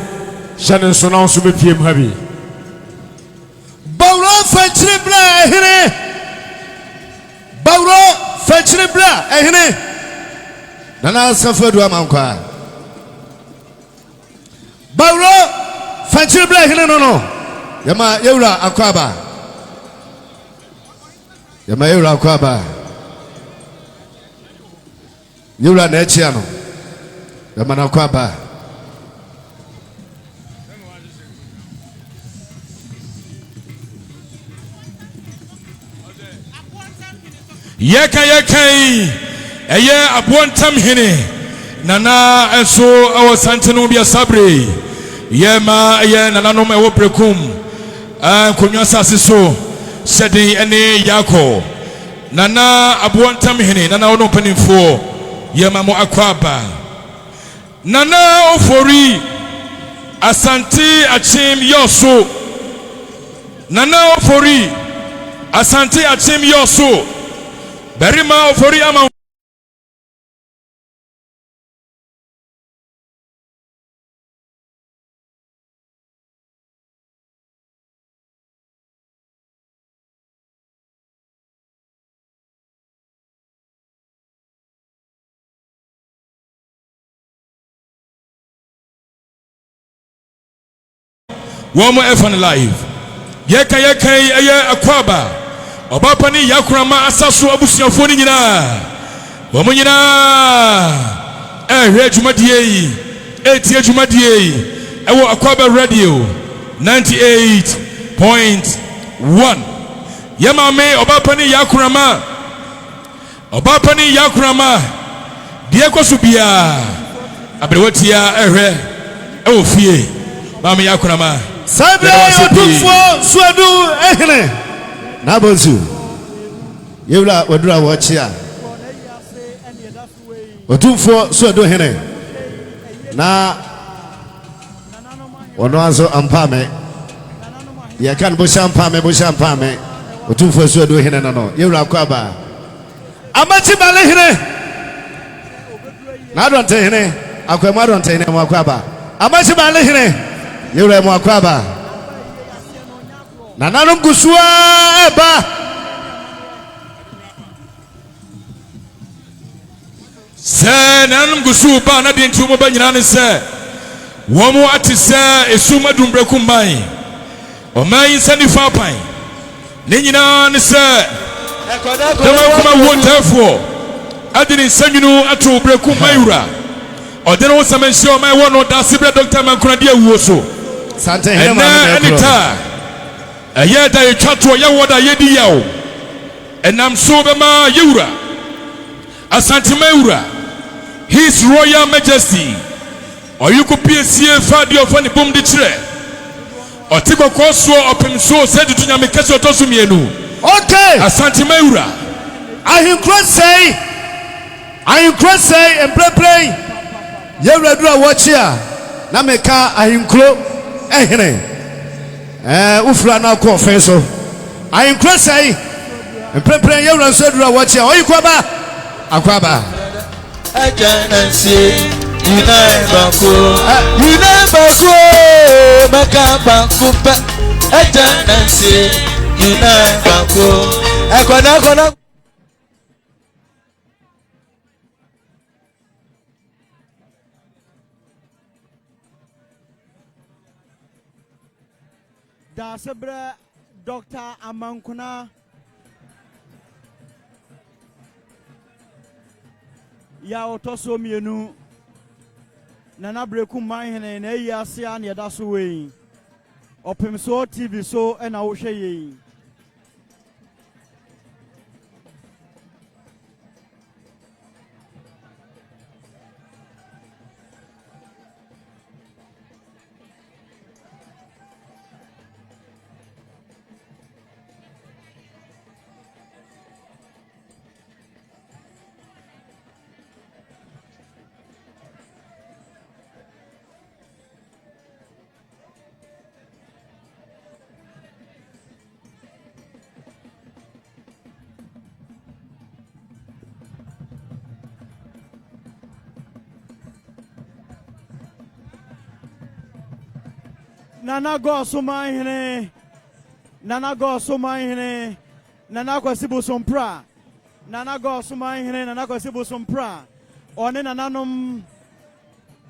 hyane so na so bepiem ha bi Bawro fachire bra ehene Bawro fachire bra ehene Nana Safodu Amankwa Bawro fachire bra ehene no Yama Yura Akwaba. Yama Yura Akwaba. Yura Nechiano. Yama Akwaba. Yeka eye Abontamhene. Nana enso Asantehene Daasebre. Yema eye nana no me Berekum. Konyo asase so sedi ene yako nana Abontamhene nana ono panimfo yema mo akwaba nana ofori asante achim yoso nana ofori asante achim yoso berima ofori ama one more F1 live. Yeka eye akwaba. Obapani yakurama asasu abusiafo ni nyina. Womo nyina. Jumadie yi. Etie jumadie yi. Ewo Akwaba radio 98.1. Yemame obapani yakurama. Obapani yakurama. Die kosubia. Abrewatia ewo fie. Mama yakurama. Sabre Odumfo Suadu ehene Nabozu Yewla wadura wachia Odumfo Suadu ehene na Onoazo ampame Yakan bushampame Odumfo Suadu ehene no Yewla Akwaba Amachi bale ehene Nadonte ehene Akwema donte ehene Akwaba Amachi bale ehene Yewla mo Akwaba Nananum gusua eba se nanum gusu ba na de ntumo ba nyina ne se womo atise esuma Berekum man o man sani fa pan ne nyina ne se dama kuma wontafo adini sanwunu ato Berekum mayura odene wo samenhye o man wono Daasebre Dr. Amankona diawo so Asantehene anita aye da yetwato ye woda yedi yawo enam so bema yewura Asantehene His Royal Majesty oyukupiesie fadi ofani bom de kire otikoko so Opemsuo said to nyame kase otosumienu okay Asantehene I cross say and play yewura dura watchia na meka ahinkro ehene ufra na ko ofenso ahinkro say and play yewura so dura watchia oyikwaba Akwaba Ajanansi Unaibanko Makabankupa Ajanansi Unaibanko Ekwana Daasebre Dr. Amankona ya otoso mienu Nana Berekummanhene na yi ase a na yeda so wei Opemsuo TV so ɛna wohwɛ yɛn. Nana Gosumanhene, Nana Gosumanhene, Nana Kwasibu Sompra, Nana Gosumanhene, Nana Kwasibu Sompra, One Nananum,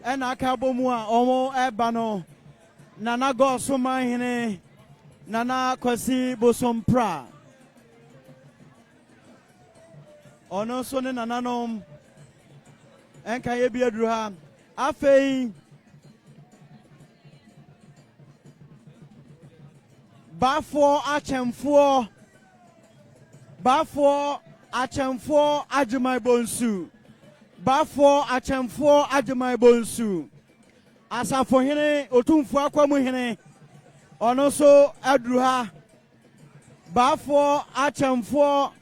Ena Kabomua, Omo Ebano, Nana Gosumanhene, Nana Kwasibu Sompra, Ono Sone Nananum, Enkayebi Adruha, Afei. Bafo achemfo ajumai bonsu. Bafo achemfo ajumai bonsu. Asantehene otumfo akwamu hene. Ono so adruha. Bafo achemfo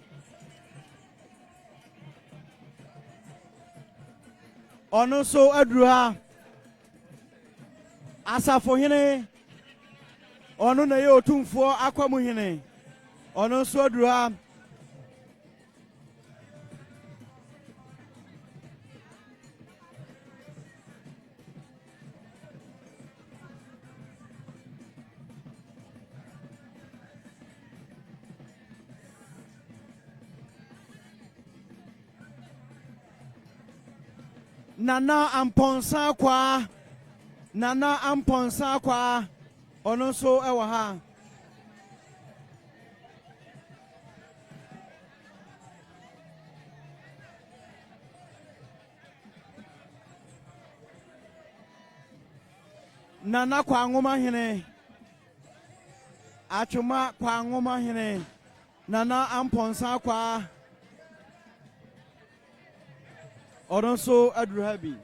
ono so adruha. Asantehene ono na ye otumfo akwamu hene ono so adruha Nana Amponsa kwa ono so ewa ha Nana kwa ngoma hene Achuma kwa ngoma hene Nana Amponsa kwa ono so adruhabi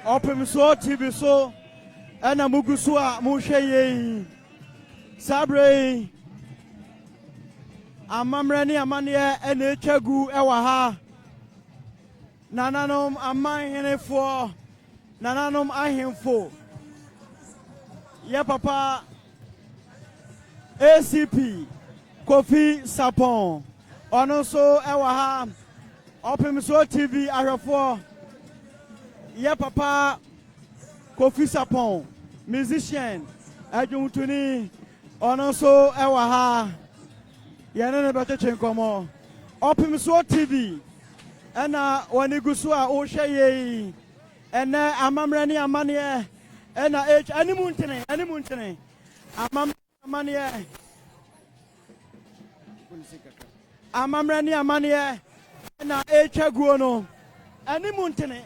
Opemsuo TV so ana mugusu a muhwe yen Sabre amamre ne amane ena etwagu ewa ha nananom amanhenefo nananom ahemfo ye papa ACP Kofi Sapon ono so ewa ha Opemsuo TV ahwefo ye papa Kofi Sapon musician adwumtuni ono so ewa ha ye ne beteche nkomo Opemsuo TV ena wanigusu a wo hwe ye ena amamre ne amane ena animuntene amamre ne amane ena etwaguo no animuntene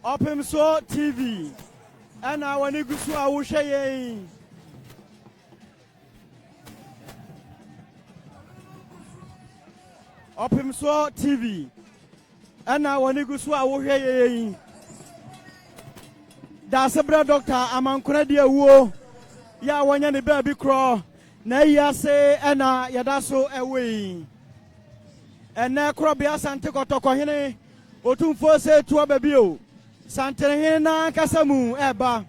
Opemsuo TV ana wanigusu a wo hwe ye Opemsuo TV ana wanigusu a wo hwe ye Daasebre Dr. Amankona de awuo ya wanya ne ba bi kro na yase ana yadaso ewe ena kro bia sante kotoko hene otumfo se tuo ba bi o Asantehene na kasamu eba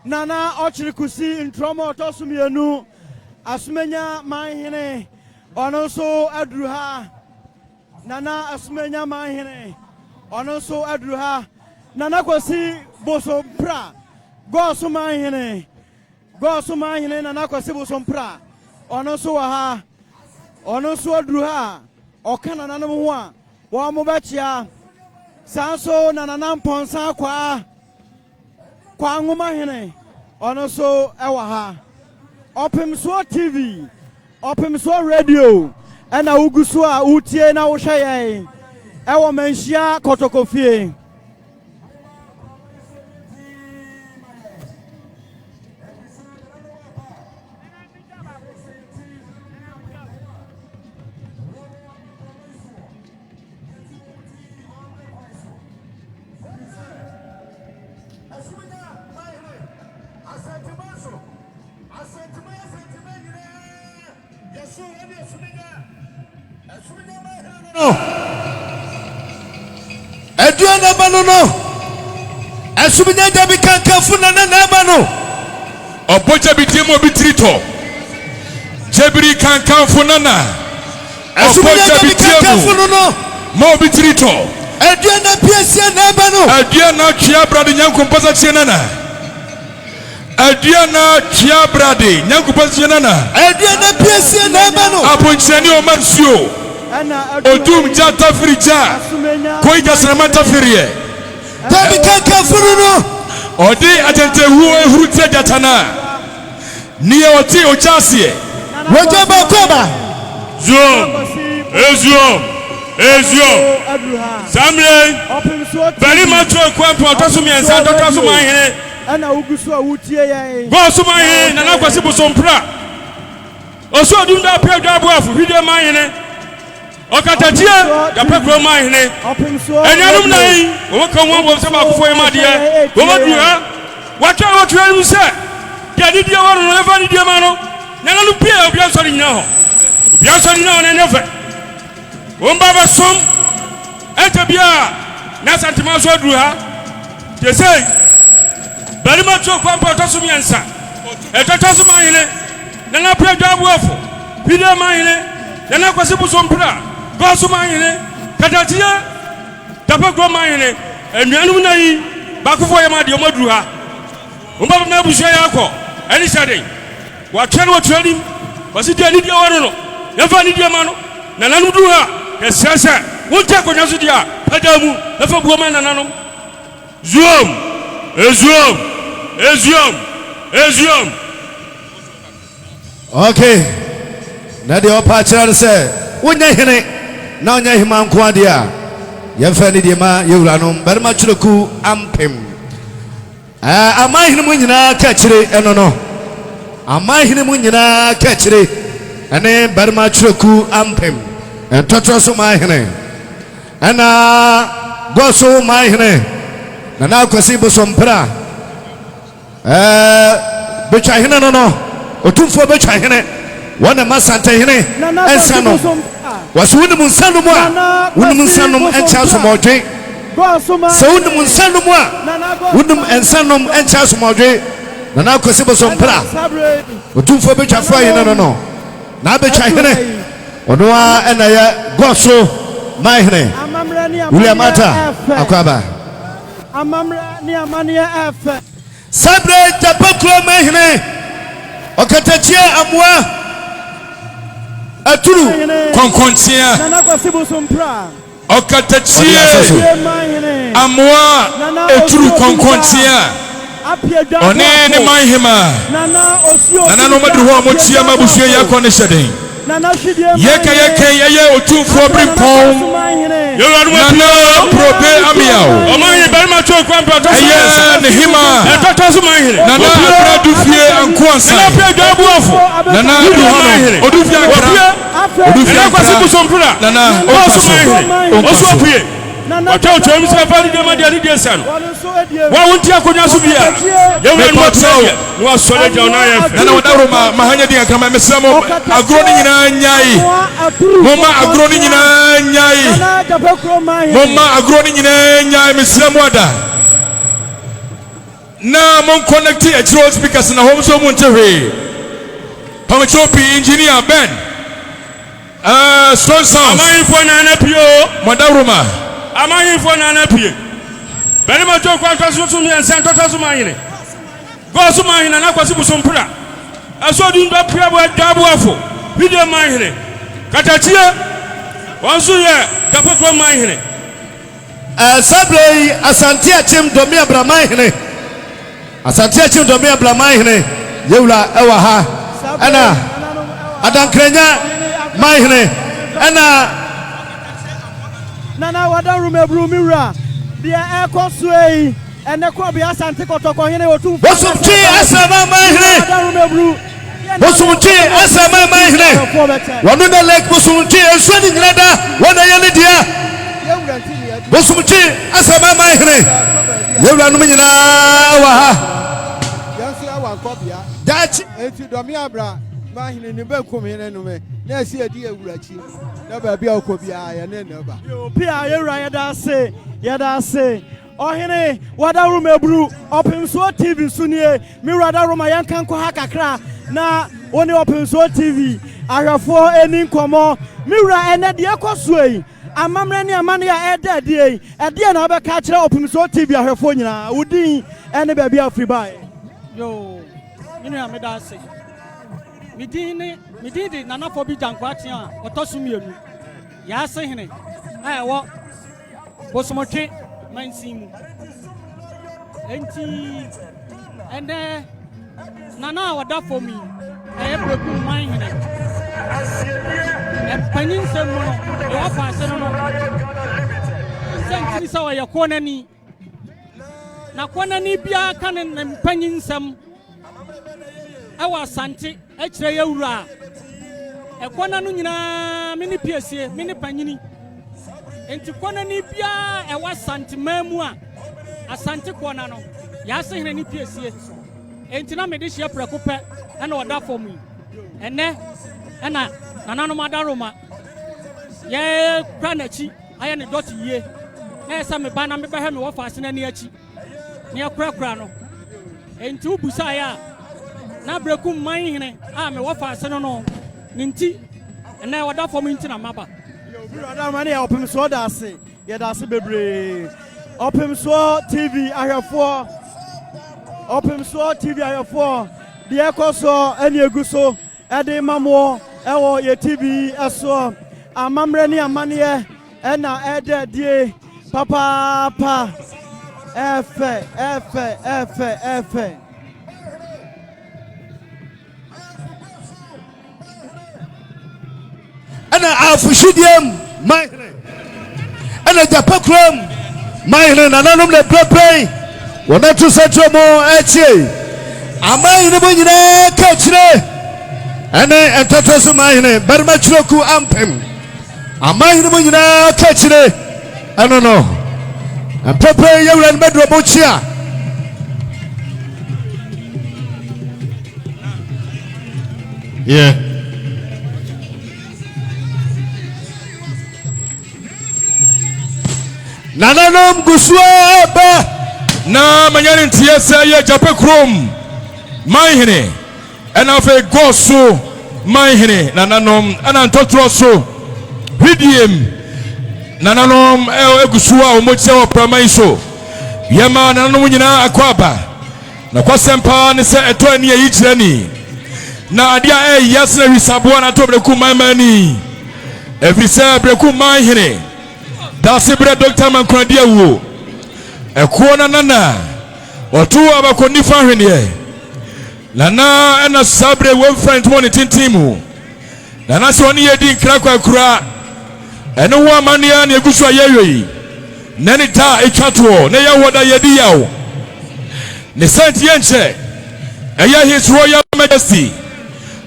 Nana Ochirikusi in Tromo Tosumianu, Asmenya Mahine, Onoso Adruha, Nana Asmenya Mahine, Onoso Adruha, Nana Kwasi Bosom Pra, Gosu Mahine, Nana Kwasi Bosom Pra, Onoso Aha, Onoso Adruha, Okana Nanamua, Wamubachia, Sanso Nananam Ponsa kwa ngoma hene ono so ewa ha Opemsuo TV Opemsuo radio ena ugusu a utie na wo hwe yen ewo manhia kotokofie Eduana banono Asumenya jabi kankafuna na nabano Oboja bitimo bitrito Jebiri kankafuna na Asumenya jabi kankafuna no Mo bitrito Eduana piasia nabano Eduana chiabrade nyankompasa chienana Eduana chiabrade nyankompasa chienana Eduana piasia nabano Aponcheni Opemsuo Odum jata firija Koija sanamata firie Jabi kankafuna no Odi atente huo ehurute jatana Niye oti ojasie Wajaba koba Eziom Samle Bari macho kwampo atosu miensa atosu mahine ana ugusu a wutie yen Go so mahine na na kwasi bosompra Oso odum da pe dwa boafu video mahine Okatatie da pe kro mahine Enyanum nai wo kan wo bo se ba kofo yemade wo madu ha watwa mu se dia dia woro no efa ni dia ma no nyana lu pie obi ansori nyina ho obi ansori nyina ho na nefe Womba ba som etebia na santima so duru ha te sei bari ma cho kwampa to so miensa etoto so mahine na na pre dwa boafo video mahine na na kwasi bu som pra go so mahine kadatie dapo go mahine enuanum na yi bakofo yemade o maduru ha womba ba mabushia yakọ eni sade wa twere wo twere wasi dia ni dia woro no yefa ni dia ma no na nanu duru ha Kesese wonte konyaso dia padamu efa buoma nanano Eziom Okay na de opa chira se wonya hene na onya hima nko ade a yefa ni de ma yewura no barima chureku ampem amahene mu nyina ka chire eno no amahene mu nyina ka chire ene barima chureku ampem Toto so mahine ana goso mahine na na kwasi bosompra becha hine no otumfo becha hine wana Asantehene ensano wasuni munsano mwa wuni munsano encha so modwe so wuni munsano mwa wuni ensano encha so modwe na na kwasi bosompra otumfo becha fa hine no na becha hine Onoa ena ya goso mahine William Ata akwaba amamra ni amania efe Sabre japakro mahine okatachie amwa aturu konkontia nana kwasi bosompra okatachie amwa aturu konkontia Onene mahima nana no madru ho motia mabushie yakọ ne hyeden Yeke ye otumfo brimpon Nana probe amiao Omanyi barima cho kwampa to yes ne hima etoto mahine Nana adufie ankuansa Nana pe dwabuafo Nana duhono odufie akra odufie kwasi busompura Nana osopie Wacha uchomi safari de madi ali de sano wa wonti akonya so bia ye we no tell no asole ja ona ye fe na wadaro mahanya di akama mesamo agro ni nyina nyai mama agro ni nyina nyai mama agro ni nyina nyai mesamo ada na mon connect a chiro speakers na home so mon tewe Pamachopi engineer Ben strong sound Amankona na anapio Madaruma Amankona na anapio Bani ma jo kwa so mi ansan totazo mahine go so mahine na kwasi busompra aso dun ba pia bo dabo afo video mahine katachie wanso ye kapoko mahine Sabre Asantehene domi abramahine Asantehene domi abramahine yewla ewa ha ana adankrenya mahine ana nana wada rumebru miura dia ekosui ene ko bi Asante kotoko hene otu bosumti asama mahine wada rumebru bosumti asama mahine wonu na lake bosumti ensuani nyada wona yele dia bosumti asama mahine yewla no nyina wa ha yansu awa nkobia dachi enti domi abra mahine ni Berekum hene no me na esi edi ewurachi na ba bia okobia ya ne neba pia yewra yada se ohene wada rumebru Opemsuo TV sunie mi wada ruma yankan ko hakakra na oni Opemsuo TV ahwafo eni nkomo mi wura ene de ekosuei amamre ni amane ya ede na obeka kire Opemsuo TV ahwafo nyina udin ene ba bia free buy yo minu ya meda ase midini nana fo bi jankwachi a otosumienu ya ase hene wo bosomotwe mansimu enti ene nana wada for me Berekummanhene panin semu no e afa ase no sentini sa wa yakonani na konani bia kan panin sem awa Asante ekire yewura ekona no nyina mini piesie mini panyini enti konani bia ewa Asante mamu a Asante kona no ya se hene ni piesie enti na mede hia preko pe ena oda for me ene ena nananom adaroma ye kwa nachi aye ne dot yie na esa me ba na me behe me wo fa ase na ni achi ne akura no enti ubusa ya na Berekummanhene a me wo fa ase no ninti ena oda for me nti na maba yo oda mane ya Opemsuo da ase ye da ase bebre Opemsuo TV ahwefo Opemsuo TV ahwefo de ekoso eni eguso ede mamo ewo ye TV eso amamre ni amane ena ede die papa efe ana afushidiam mahine ana japakrom mahine nananom le prepe wona tu setromo etie amahine bo nyina ka kire ene entotoso mahine barma chiroku ampem amahine bo nyina ka kire ano no prepe yewra ne bedro bo chia yeah nananom gusua ba na manyane ntie se ye Berekummanhene ena fe goso mahine nananom ana ntotro so hidiem nananom egusua omoche wo praman so yema nananom nyina akwaba na kwasempa ne se eto ani yi kirani na adia yasna wisabo na to Berekummanhene every say Berekummanhene Daasebre Dr. Amankona dia wo ekuona nana otu abakoni fa hwene nana ena sabre one friend money tintimu nana so ni yedi nkra kwa kura eno ho amania na egusu ayeyoyi nani ta etwato na yawoda yedi yawo ne senti yenche eya his royal majesty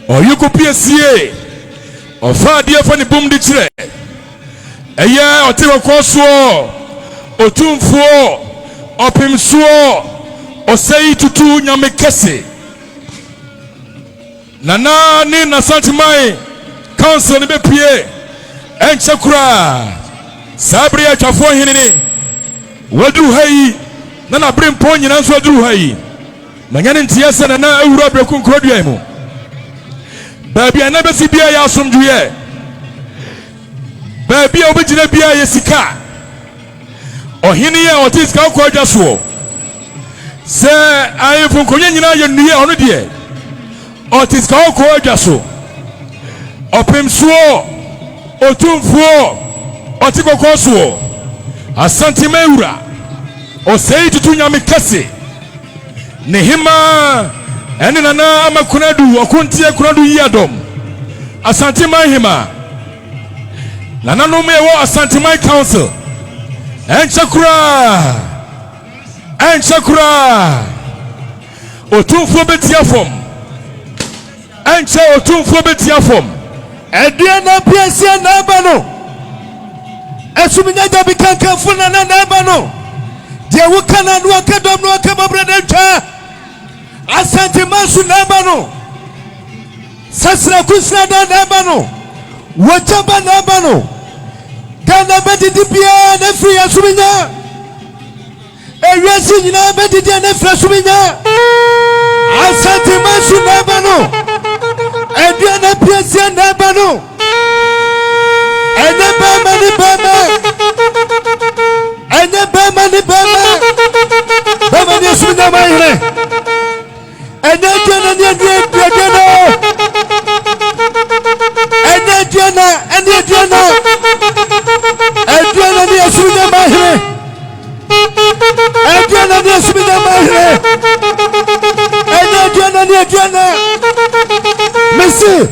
oyuko piesie ofa die fo ni bum di kire eya otewo koso otumfuo Opemsuo osei tutu nyame kese nana ni na santimai council ni bepie enche kura sabre atwafo hene ni wadu hayi na brimpo nyina nso adu hayi manyane ntia se na na awura Berekum krodua mu baabi ana besi bia ya asomdwe baabi a obegina bia ye sika ohini ye otiska okwadwa so se ayifu konye nyina ye nuye ono de otiska okwadwa so Opemsuo otumfuo otikoko so Asantehene osei tutunya mikase nehima ene nana Amankona du okuntie kunadu yadom Asantehene nana no me wo Asantehene council enchakura otumfuo betia fom enche otumfuo betia fom Ediana piasia na bano Esuminya jabi kanka funa na bano Je wukana nuwa kedom nuwa kema brede cha Asantehene su na bano Sasra kusna na bano Wachamba na bano Gana bedi dipia nefri ya suminya Ewesi njina bedi dia nefri ya suminya Asantehene su na bano Ediana piasia na bano Ene bama ni bama Ene bama ni bama Bama ni suminya mahire Ene diana ni diana Ene diana Ediana ni suminya mahire Ediana ni suminya mahire Ene diana Messi,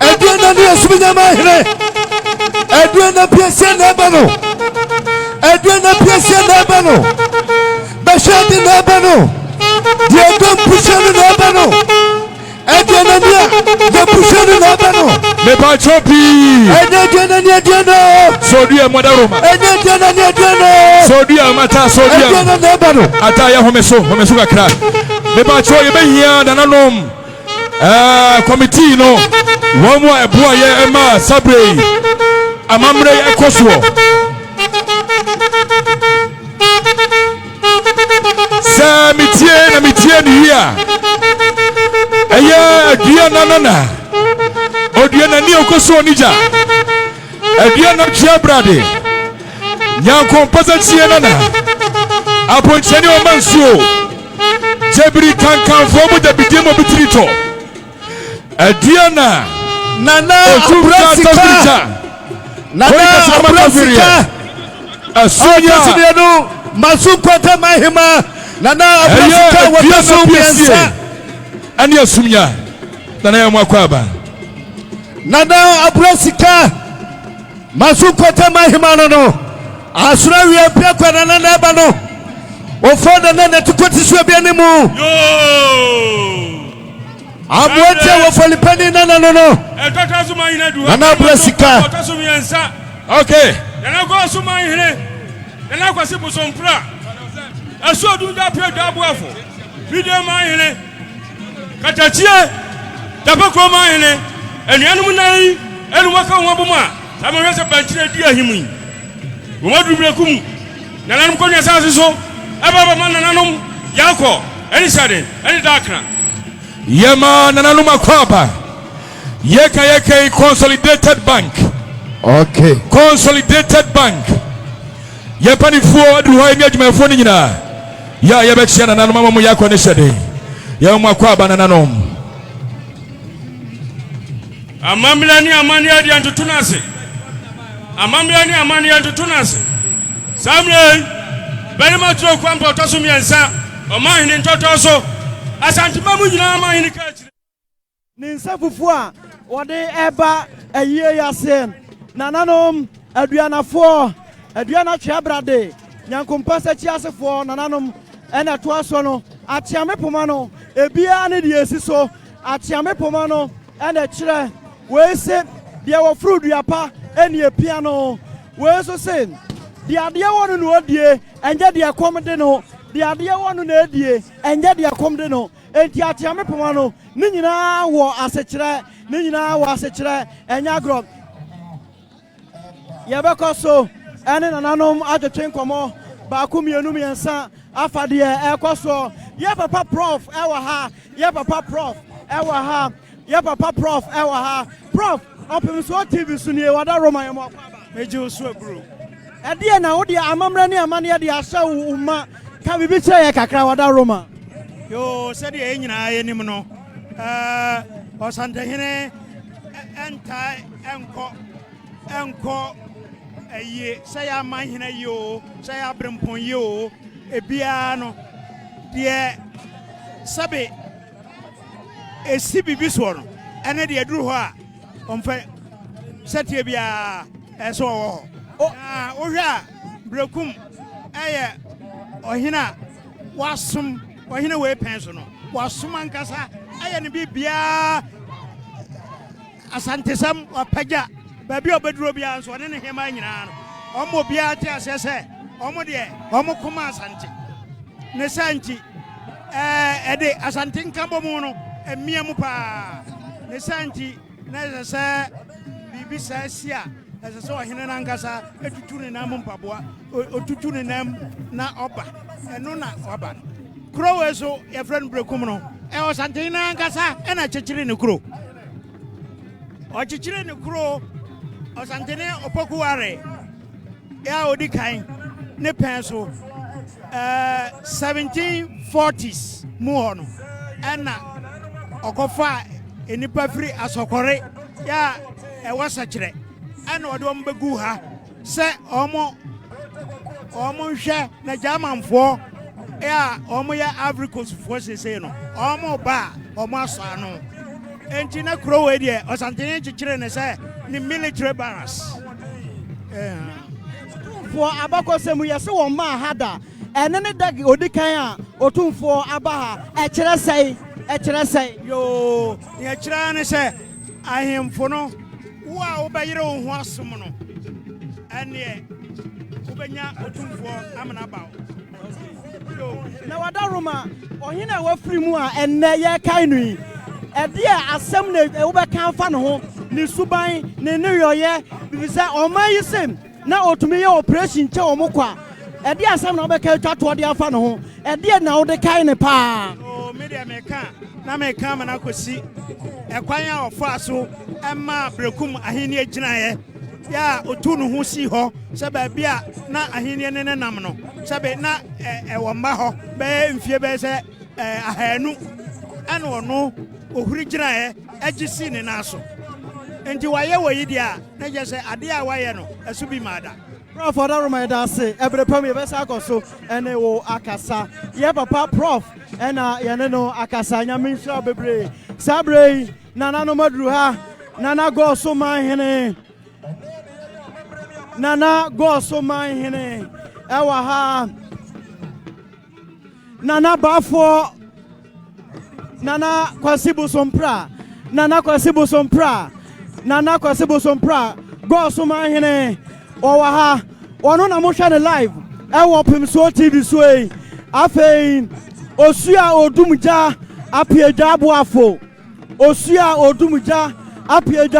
Ediana ni suminya mahire Ediana piasia na bano Ediana piasia na bano Bashadi na bano Diego pushani na bano Ediana ni pushani na bano me pa chopi Ediana ni sodia modaroma Ediana ni sodia mata sodia Ediana na bano ata ya homeso kakra me pa cho ye behia nananom committee no one more eboa ye ema sabre amamre ekoso sa mitie ni hia eye adia nanana odia nani okoso onija adia na chia brade nyanko pasa tie nana aponcheni Omansuo Jebri kankan fomu da bidimo bitrito Ediana Nana Abrasika Asonya Masukwata mahima Nana Abrasika watasu biensa Ani asumya Nana ya mwakwaba Nana Abrasika Masukwata mahima nano Asura wiyapia kwa nana nabano Ofoda nene tukwati suwe bianimu Amwete wafalipani nana nono Nana Abrasika Okay Nana kwa suma ihine Nana kwa sipu sompra Aso dunda pia dabu wafo Video ma ihine Katachie Tapako ma ihine Enu yanu munai Enu waka wabuma Sama wese banchile dia himu Umadu Berekum Nana mkonya sasa so Aba mana nanum yako any sudden any darkna yema nanuma kwaba yeka consolidated bank okay consolidated bank yepani fuo adu ho emi adwumafo ni nyina ya yebekye nanuma mamu yako ne hyede yema kwaba nanum amamlani amani adi antutunase amamlani amani antutunase samle Berima tro kwampa otoso miensa Omahene ntotoso Asantehene mu nyina Omahene ka chire ni nsafufu a wode eba ayie yasen nananom aduanafo aduana twebrade nyankompasa chiasefo nananom ena to aso no atiame poma no ebia ne de esiso atiame poma no ena chire we se de wo fru duapa ene epia no we so sen the idea one no die enje de akomde no the idea one no die enje de akomde no enti atiame poma no ni nyina wo asechire ni nyina wo asechire enya gro yebeko so ene nananom adwetwe nkomo ba ku mienu miensa afa deɛ ɛkɔ so yɛ papa prof ɛwɔ ha yɛ papa prof ɛwɔ ha yɛ papa prof ɛwɔ ha prof Opemsuo TV so nie wada Roma yɛ mo meje so aguro ɛdeɛ na wo deɛ amamra ne amane de ahyɛ wo ma ka bibi kyerɛ yɛ kakra wada Roma yo sɛ deɛ nyinaa yɛ nim no Asantehene entai enko eye sɛ yɛ amanhene yi o sɛ yɛ abrempon yi o ebia no deɛ sabe esi bibi so no ɛne deɛ duru hɔ a ɔmfɛ sɛtie bia ɛsɛ ɔwɔ hɔ na wohwɛ a Berekum ɛyɛ ɔhene wasom ɔhene wei pɛn so no wasom ankasa ɛyɛ ne bibia asantesam ɔpagya baabi a ɔbɛduro bia nso ɔne ne hema nyinaa no ɔmo bia te asɛ sɛ ɔmo deɛ ɔmo koma asante ne santi ɛde asante nkabɔ mu no emia mu paa ne santi na sɛ bibi sa sia ɛsɛ sɛ ɔhene nankasa etutu ne nam mpaboa otutu ne nam na ɔba ɛno na ɔba no kuro wɔ so yɛfrɛ no Berekum no ɛwɔ Asantehene nankasa ɛna kyekyere ne kuro ɔkyekyere ne kuro Asantehene Opokuware ya odi kan ne pɛn so 1740s mu hɔ no ɛna ɔkɔfa enipa firi asɔkɔre ya ɛwɔ sakyerɛ ɛna ɔde ɔmo bɛgu ha sɛ ɔmo nhwɛ na Germanfoɔ ya ɔmo yɛ Ivory Coast foɔ sese no ɔmo ba ɔmo asɔ ano enti na kuro wei deɛ Asantehene kyekyere ne sɛ ne military barracks for abakɔsɛm yɛsɛ wɔn ma ha da ɛne ne dag odi kan a otumfoɔ aba ha ɛkyerɛ sɛe yo yɛkyerɛ ne sɛ ahemfo no wo a wobɛyere wo ho asom no ɛneɛ wobɛnya otumfoɔ amana ba na wada Roma ɔhene a wafiri mu a ɛnnɛ yɛkae no yi ɛdeɛ asɛm na wobɛka fa ne ho ne suban ne yɔyɛ bibisɛ ɔma yi sɛm na otumi yɛ operation kyɛ ɔmo kwa ɛdeɛ asɛm na wobɛka twa toɔ de afa ne ho ɛdeɛ na wode kae ne paa media meka mana kosi ɛkwan a ɔfa so ɛma Berekum ahenni agyinaeɛ ya otu no ho si hɔ sɛ baabi a na ahenni ne nam no sɛ na ɛwɔ mba hɔ bɛyɛ mfie bɛyɛ sɛ ahanu ɛna ɔno ohuri gyinaeɛ agye si ne nan so enti wayɛ wɔ yi deɛ a na gye sɛ adeɛ a wayɛ no ɛso bi ma ada Prof Wada Roma yɛda ase ɛbere pam yɛbɛsa akɔ so ɛne wo akasa yɛ papa Prof ɛna yɛne no akasa nyame nhyira bebree saa berɛ yi nananom aduru ha nana gɔɔso manhene ɛwɔ ha nana baafoɔ nana Kwasi Bosompra gɔɔso manhene ɔwɔ ha ɔno na mohwɛ ne live ɛwɔ Opemsuo TV so yi afei osu a odumgya apiedwa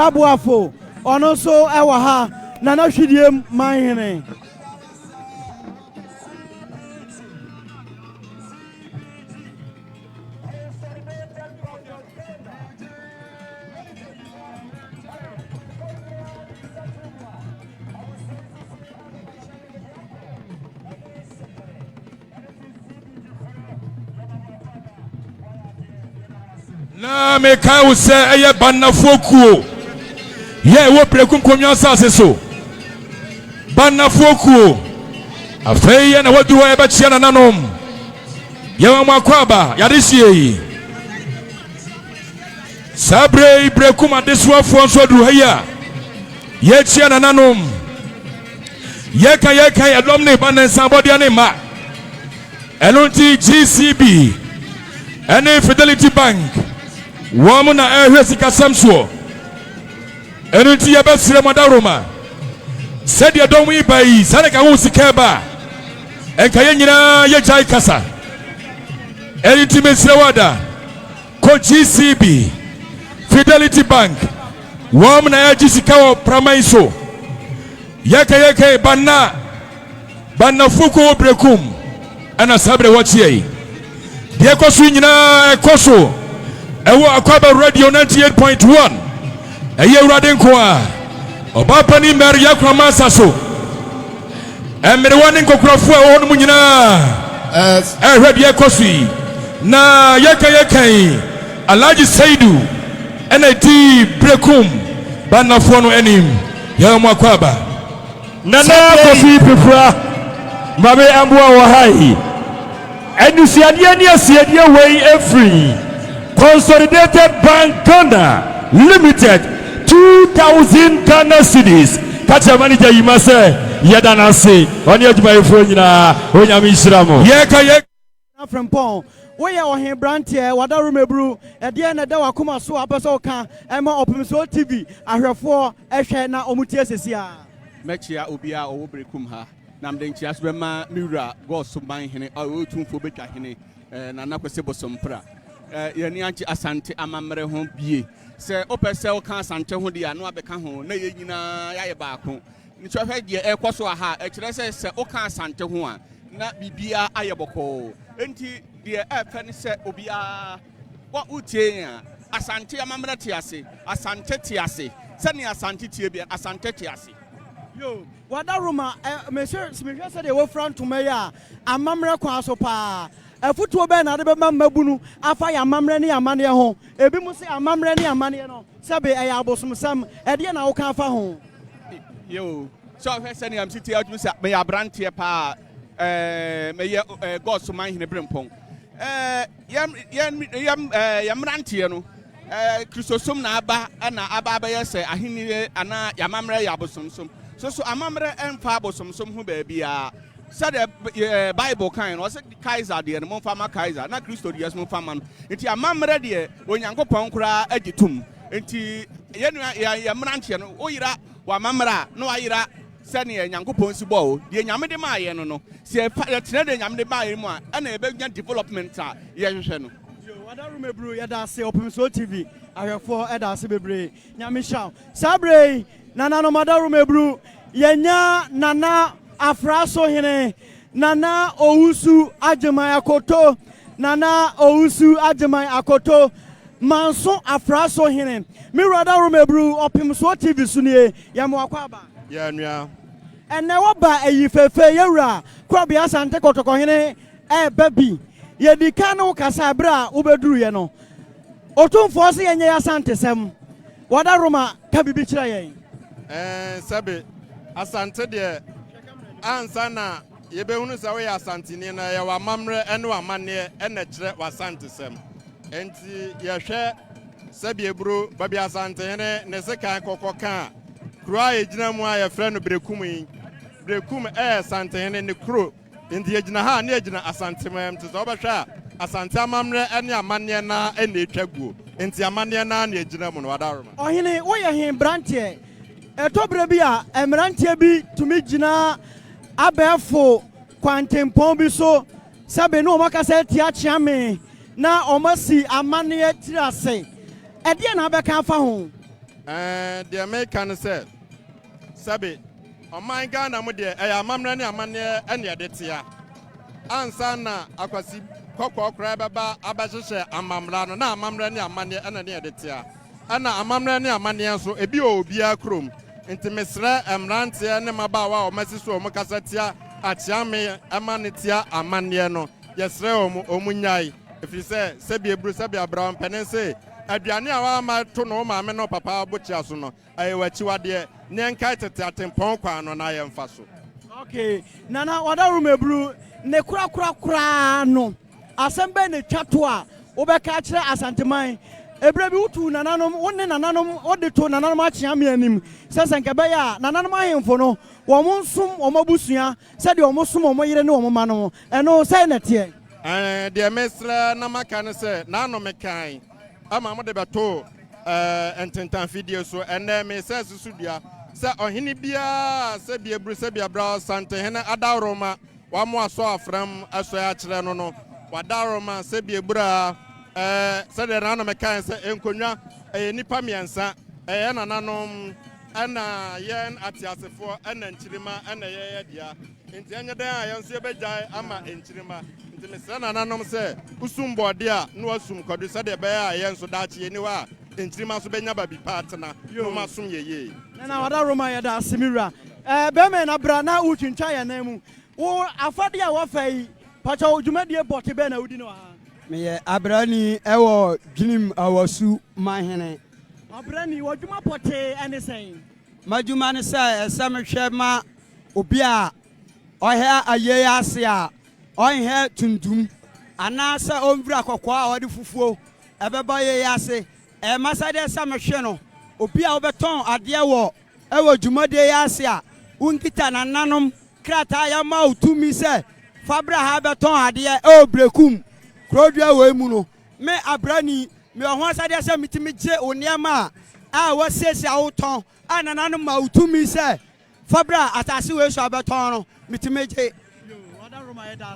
aboafo ɔno nso ɛwɔ ha nana hwidiem manhene na meka wo sɛ ɛyɛ bannafoɔ kuo yɛ ɛwɔ Berekum kɔnwa asase so bannafoɔ kuo afei yɛ na wadu hɔ yɛbɛkyia nananom yɛwɔ mo akɔ aba yɛde sie yi saa berɛ yi Berekum adesoafoɔ nso aduru ha yi a yɛkyia nananom yɛka yɛdɔm ne ba ne nsabɔdeɛ ne ma ɛno nti GCB ɛne Fidelity Bank wɔn na ɛhwɛ sikasɛm soɔ ɛno nti yɛbɛsrɛ mo Wada Roma sɛdeɛ dɔm yi ba yi sɛ ne ka wo sika ba ɛnka yɛ nyinaa yɛgyae kasa ɛno nti mesrɛ Wada kɔ GCB Fidelity Bank wɔn na ɛgye sika wɔ praman so yɛka bannafoɔ kɔ wɔ Berekum ana sabre wachi de koso nyina koso ewo akwaba radio 98.1 eye urade nko a oba pani mer yakra masaso emre woni nkokurafo a wo no nyina radio koso na yekan Alhaji Saidu ena di Berekum banafo no enim ya mo akwaba nana kofi pepra mabe amboa wo hai enusiade ni asiade wey every Consolidated Bank Ghana Limited 2,000 Ghana cedis kacha manager yimase yedana se oni adwumayefo nyina onyame isramo yeka from Pong we are here brand here wadaru mebru e de na da wakoma so apeso ka ema Opemsuo TV ahwefo ehwe na omutie sesia mechia obia owo Berekum ha na mde nchia so bema miwura Daasebre otumfo betwa hene na nakwese bosompra yeni anchi asante amamre ho bie se opese o kan asante ho dia no abeka ho na ye nyina yaye baako nti hwe de ekoso aha e kire se o kan asante ho a na bibia ayeboko enti de efene se obia wa utie a asante amamre tiase asante tiase se ni asante tie bia asante tiase yo wadaruma monsieur smehwe se de wo front me ya amamre kwa so pa afutuo be na de be mamabunu afa ya amamre ne amane ho ebi mu se amamre ne amane no se be ya abosomsam e de na wo kan afa ho yo so hwe se ni am city out se me ya brantie pa me ye Daasebre Brempong yam rantie no Christosum na aba na aba ba yese ahini ana yamamre ya abosomsom so amamre emfa abosomsom ho ba bia said the Bible kind was Kaiser de no fama Kaiser na Christo de no fama no enti amamre de onyankopon kura agitum enti yenu ya mranche no oyira wa mamra no ayira sane nyankopon si bo de nyame de ma ye no se tene de nyame de ba ye mu a na ebe nya development a ye hwehwe no wadaru mebru ya da se Opemsuo TV ahwefo e da se bebre nyame sha sabre nana no madaru mebru yenya nana Afraso hene nana ousu ajemai akoto nana ousu ajemai akoto manso Afraso hene mi rada rumebru Opemsuo TV sunie ya mwakwaba ya nua ene woba eyifefe yewura krobi Asante kotoko hene baby ye dikana ukasa bra ubeduru ye no otumfo se yenye Asante sem wada ruma kabibi kira yen sabe Asante de ansana yebehunu sa we Asantehene na ya wa mamre ene wa manne ene kire wa Asante sem enti yehwe sabiebro babi Asantehene ne se kan kokoka kura ejina mu a yefre no Berekum Asantehene ne kro enti ejina ha ne ejina Asantehene enti so obehwa Asante amamre ene amanne na ene etwaguo enti amanne na na ejina mu no wadaroma ohene wo ye hin brantie etobre bi a emrantie bi tumi jina abefo kwantempon bi so sabe no makasa tia chiame na omasi amane tirase e de na abeka afa ho the American said sabe oman Ghana mu de amamre ne amane ene de tia ansa na akwasi kokko kra beba abahyehe amamra no na amamre ne amane ene ne de tia ana amamre ne amane so ebi obia krom nti mesra emrantie ne mabawa o masiso o makasatia achiame amanitia amane no yesre o munyai efise sebiebru sebiabra mpenense aduane a wa ma to no ma me no papa bochia so no ayewachiwade ne nkai tete atempon kwa no na yemfa so okay nana wadaru mebru ne kura no asembe ne twato a obeka kire Asanteman ebrebi utu nananom wonne nananom odeto nananom achiame anim sese nkebe ya nananom ahemfo no wo nsum omabusua se de omosum omoyire ne omoma no eno se netie de mesra na maka ne se na no mekan ama mo de beto ententan video so ene me se susudua se ohene bia se biebru se biabra Asantehene adaroma wa mo aso afram aso ya kire no wadaroma se biebra said the random mechanic enkonya nipa miensa nananom ana yen atiasefo ana nchirima ana ye dia nti anya dan a yɛn nso yɛbɛgyae ama nkyirima nti mesrɛ nananom sɛ usum bɔɔde a na wasum kwadu sɛdeɛ ɛbɛyɛ a yɛn nso daakye yɛni hɔ a nkyirima nso bɛnya baabi pa atena na ɔma asom yɛyie na wada roma yɛda asemira bɛrima na bra na wotwintwa yɛn nan mu wo afade a wɔfa yi pakyɛ dwumadie bɔte bɛɛ na wodi no ha meyɛ abrani ɛwɔ ginim awɔsu mahene abrani wɔdwuma pɔtee ɛne sɛn madwuma ne sɛ ɛsɛ mehwɛ ma obi a ɔhɛ ayɛ ase a ɔnhɛ tuntum anaasɛ ɔmvira kɔkɔɔ a ɔde fufuo ɛbɛbɔ yɛ ase ɛmasa deɛ sɛ mehwɛ no obi a wobɛtɔn adeɛ wɔ ɛwɔ dwumadie yɛ ase a wonkita nananom krataa yɛma wo tumi sɛ fabra ha bɛtɔn adeɛ ɛwɔ Berekum kurodua wɔ mu no me abrani me ɔho asadeɛ sɛ metumi gye wo nneɛma a wɔsiesie a wotɔn a nananom ma wo tumi sɛ fabra asase wei so abɛtɔn no metumi gye wada roma yɛda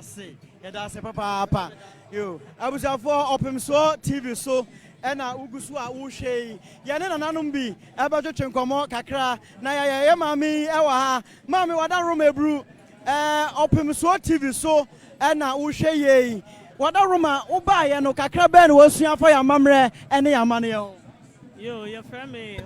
ase papaapa yo abusuafoɔ Opemsuo TV so ɛna wogu so a wohwɛ yi yɛne nananom bi ɛbɛtwetwe nkɔmmɔ kakra na yɛyɛ maame ɛwɔ ha maame wada roma eburu Opemsuo TV so ɛna wohwɛ yi wada roma wobaayɛ no kakra bɛɛ na wɔasua fa yɛ amammerɛ ɛne yɛ amanneɛ ho yo yɛfrɛ me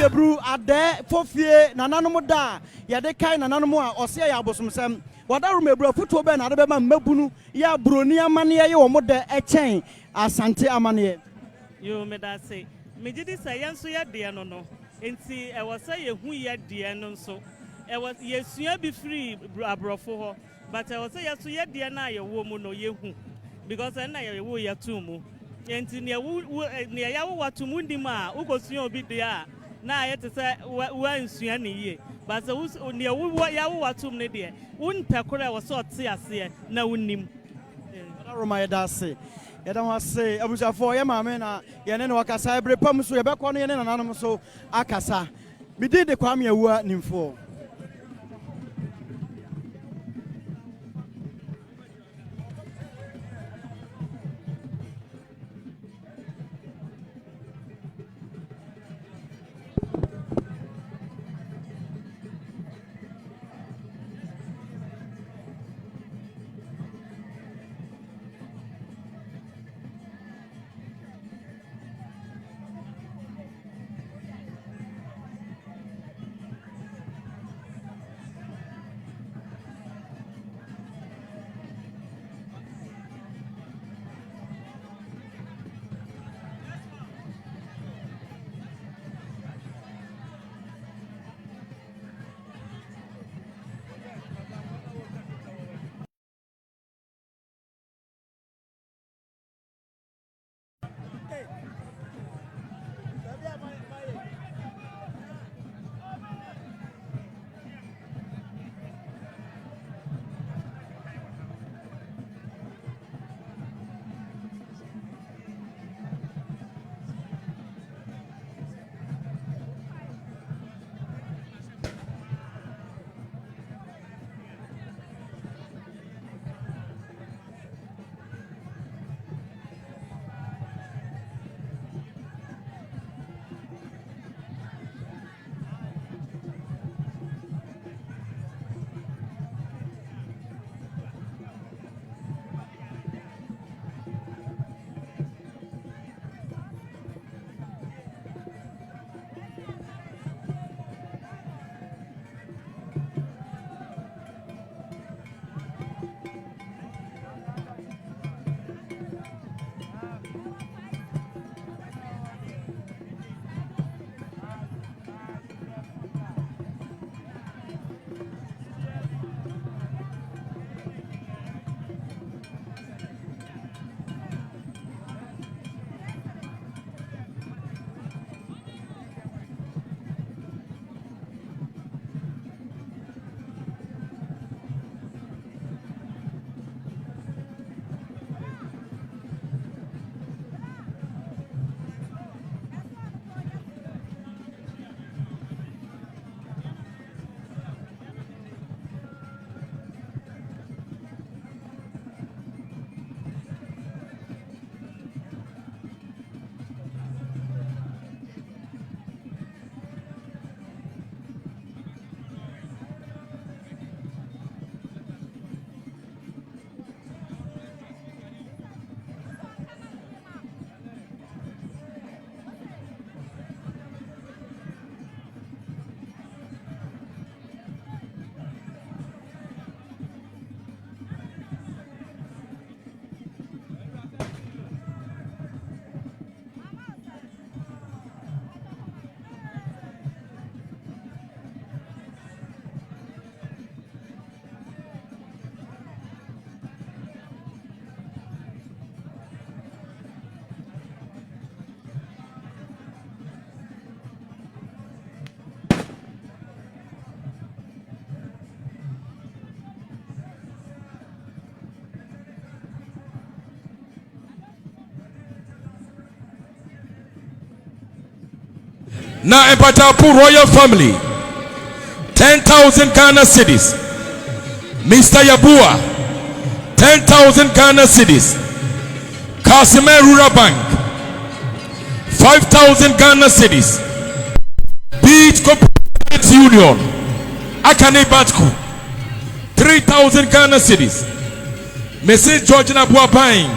Ebru ade fofie nananom da yɛde kai nananom a ɔse yɛ abosomsɛm wada roma ebru afutuo bɛ na ade bɛma mmabunu yɛ aburoni amanneɛ yɛ wɔn de ɛkyɛn asante amanneɛ yo medase megidi sɛ yɛn nso yɛ deɛ no enti ɛwɔ sɛ yɛhu yɛ deɛ no nso ɛwɔ yɛsua bi firi aborɔfo hɔ but ɛwɔ sɛ yɛso yɛ deɛ no a yɛwɔ mu no yɛhu because ɛnna yɛwɔ yɛto mu enti nea yɛwo wato mu ndim a wokɔsua obi deɛ a na yɛte sɛ wansua ne yie but sɛ nea yɛwo wato mu no deɛ wompɛ korɔ ɛwɔ sɛ ɔte aseɛ na wonim wada roma yɛda ase yɛda ho ase abusuafoɔ yɛ maame na yɛne ne wakasa ɛbere pam so yɛbɛkɔ no yɛne nananom so akasa medin de Kwame Awua nimfoɔ Na Empatapu Royal Family, 10,000 Ghana cedis. Mr. Yabua, 10,000 Ghana cedis. Kasime Rural Bank, 5,000 Ghana cedis. Beach Cooperative Union, Akane Batku, 3,000 Ghana cedis. Mrs. Georgina Buapain,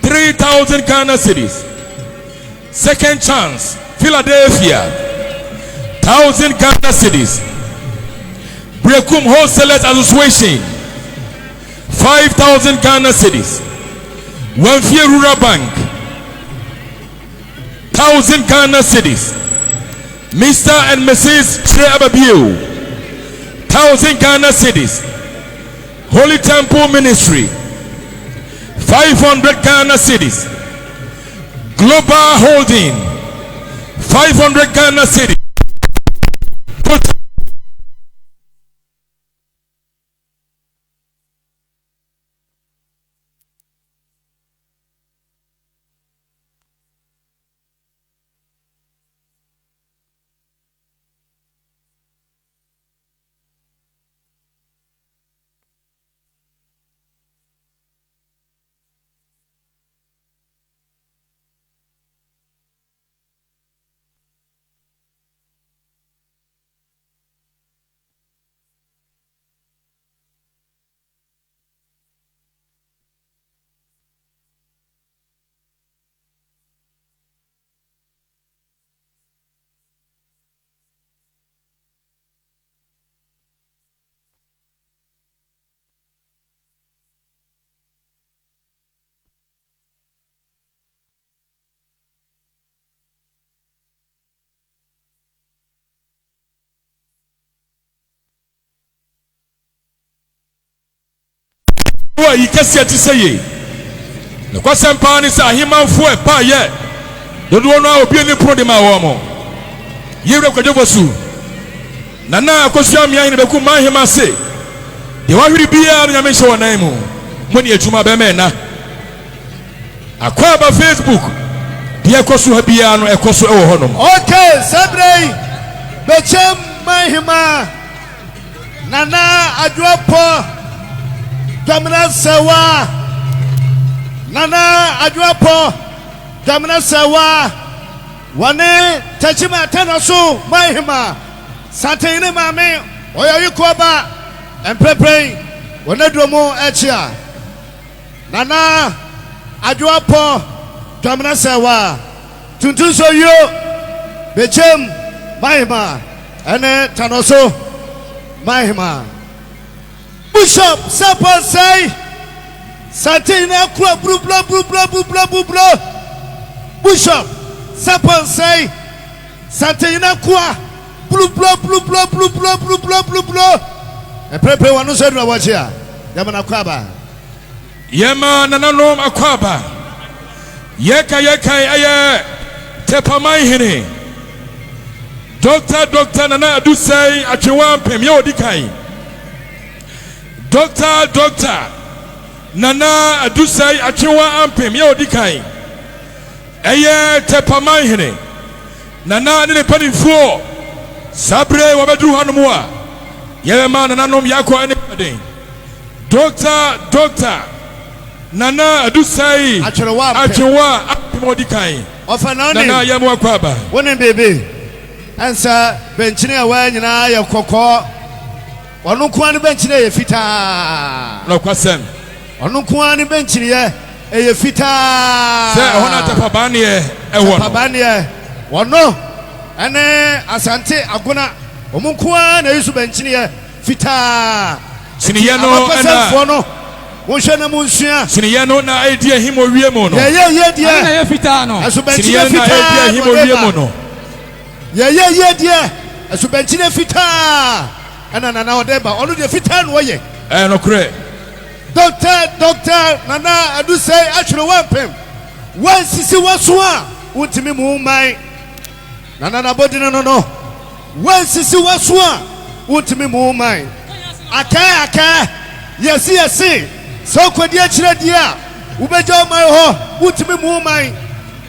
3,000 Ghana cedis. Second Chance, Philadelphia, 1,000 Ghana cedis. Berekum Wholesalers Association, 5,000 Ghana cedis. Wemfie Rural Bank, 1,000 Ghana cedis. Mr. and Mrs. Tre Ababiu, 1,000 Ghana cedis. Holy Temple Ministry, 500 Ghana cedis. Global Holding, 500 Ghana cedis. You can see it to say the question pan is a human for a pa yet. Don't want to be any problem. You recover soon. Nana, Kosham in the Berekummanhene say, you want to be a Yamisha name when you're to my bemena. Acquire Facebook. Dear Kosu Habiano, a Kosu Honum. Okay, Sabre, Berekummanhene, Nana, I drop. Jamina Sawa Nana Adwapo Jamina Sawa Wane Tachima Tanasu Mahima Asantehene Mame Oyayukoba and Pepe Wanedromo Echia Nana Adwapo Jamina Sawa Tuntuso Yo Bechem Mahima Ene Tanoso Mahima Bishop Sapa say Asantehene Kura blah Bishop Sapa say Asantehene Kura blah and Pepe wanu say na wachia Yamana Kwaba Yema nananom akwaba Yeka aye Opemsuo Doctor Nana Adusei Achiwan Pem Yodikai Doctor Nana Adusei Achiwa Ampem Yodikai Eye Opemsuo Nana Nene Panifo Sabre Wabedru Hanumwa Yema Nananom Yako anybody Doctor Nana Adusei Achiwa Ampem Yodikai Nana Yamwa Kwaba Wonen baby Answer benchine awa nyina ya kokko Onu kuan benchine ye fita No kwasem Onu kuan benchine ye fita Se hona tapabane e wono tapabane wono ene asante aguna omu kuan na yesu benchine ye fita Siniye no ana Woshe na munsua Siniye no na idea himo wie mo no ye dia na ye fita no asu benchine Siniye na idea himo wie mo no ye dia asu benchine fita ana nana odeba onu de fita no ye no kure Doctor Nana Adusei Achiro Wampem wan sisi waso a wontimi mu man Nana na body no wan sisi waso a wontimi mu man aka yesi so kwadi akire dia ubeja man ho wontimi mu man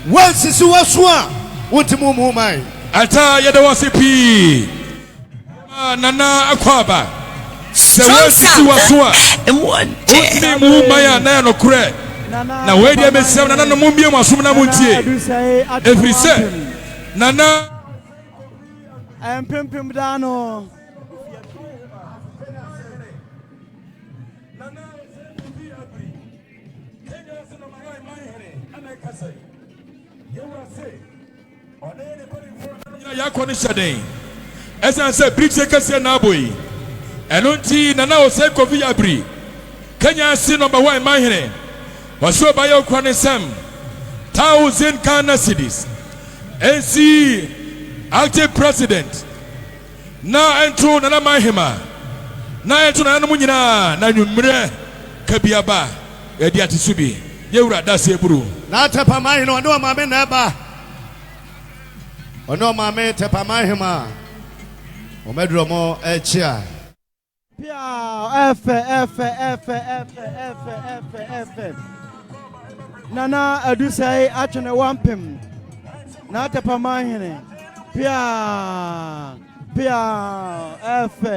wan sisi waso a wontimi mu man Ata yedawasipi. Nana akwaba. Strong sound. Utmi mumaya na no kure. Na we dey mesem nana no mumbie masum na muntie. Every say nana Pim dano. ya koni shaden. Esa say bridge kase na boy. Enunti nana o say Kofi Abri. Kenya si number 1 mahene. Waso bayo kwani sam 1,000 Ghana cedis. NC active president. Na entro nana mahema. Na entro nana munyina na nwumre kabiaba. Edi atisubi. Yewura Daasebre. Na tepa mahene ono mame na eba. Ono mame tepa mahema. Omedromo echia. Pia F. Nana adusai achene wampem. Na tepa mahene. Pia F.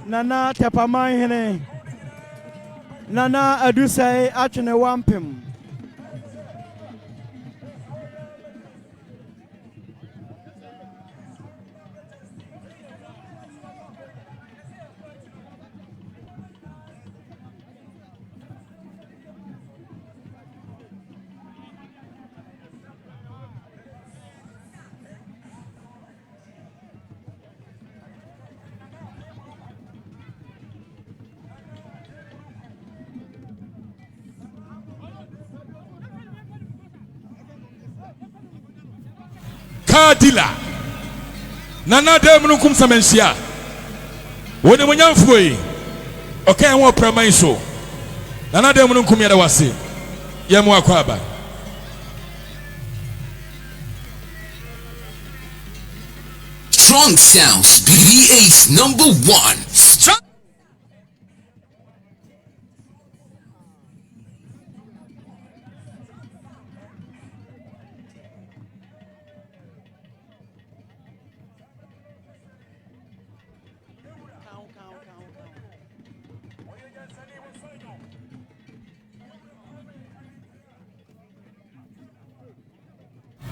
Nana tepa mahene. Nana adusai achene wampem. Kadila nana dem no kum samensia woni munyamfo yi okay won praman so nana dem no kum yeda wase yemu akwaba Strong Sounds BDA's #1 Strong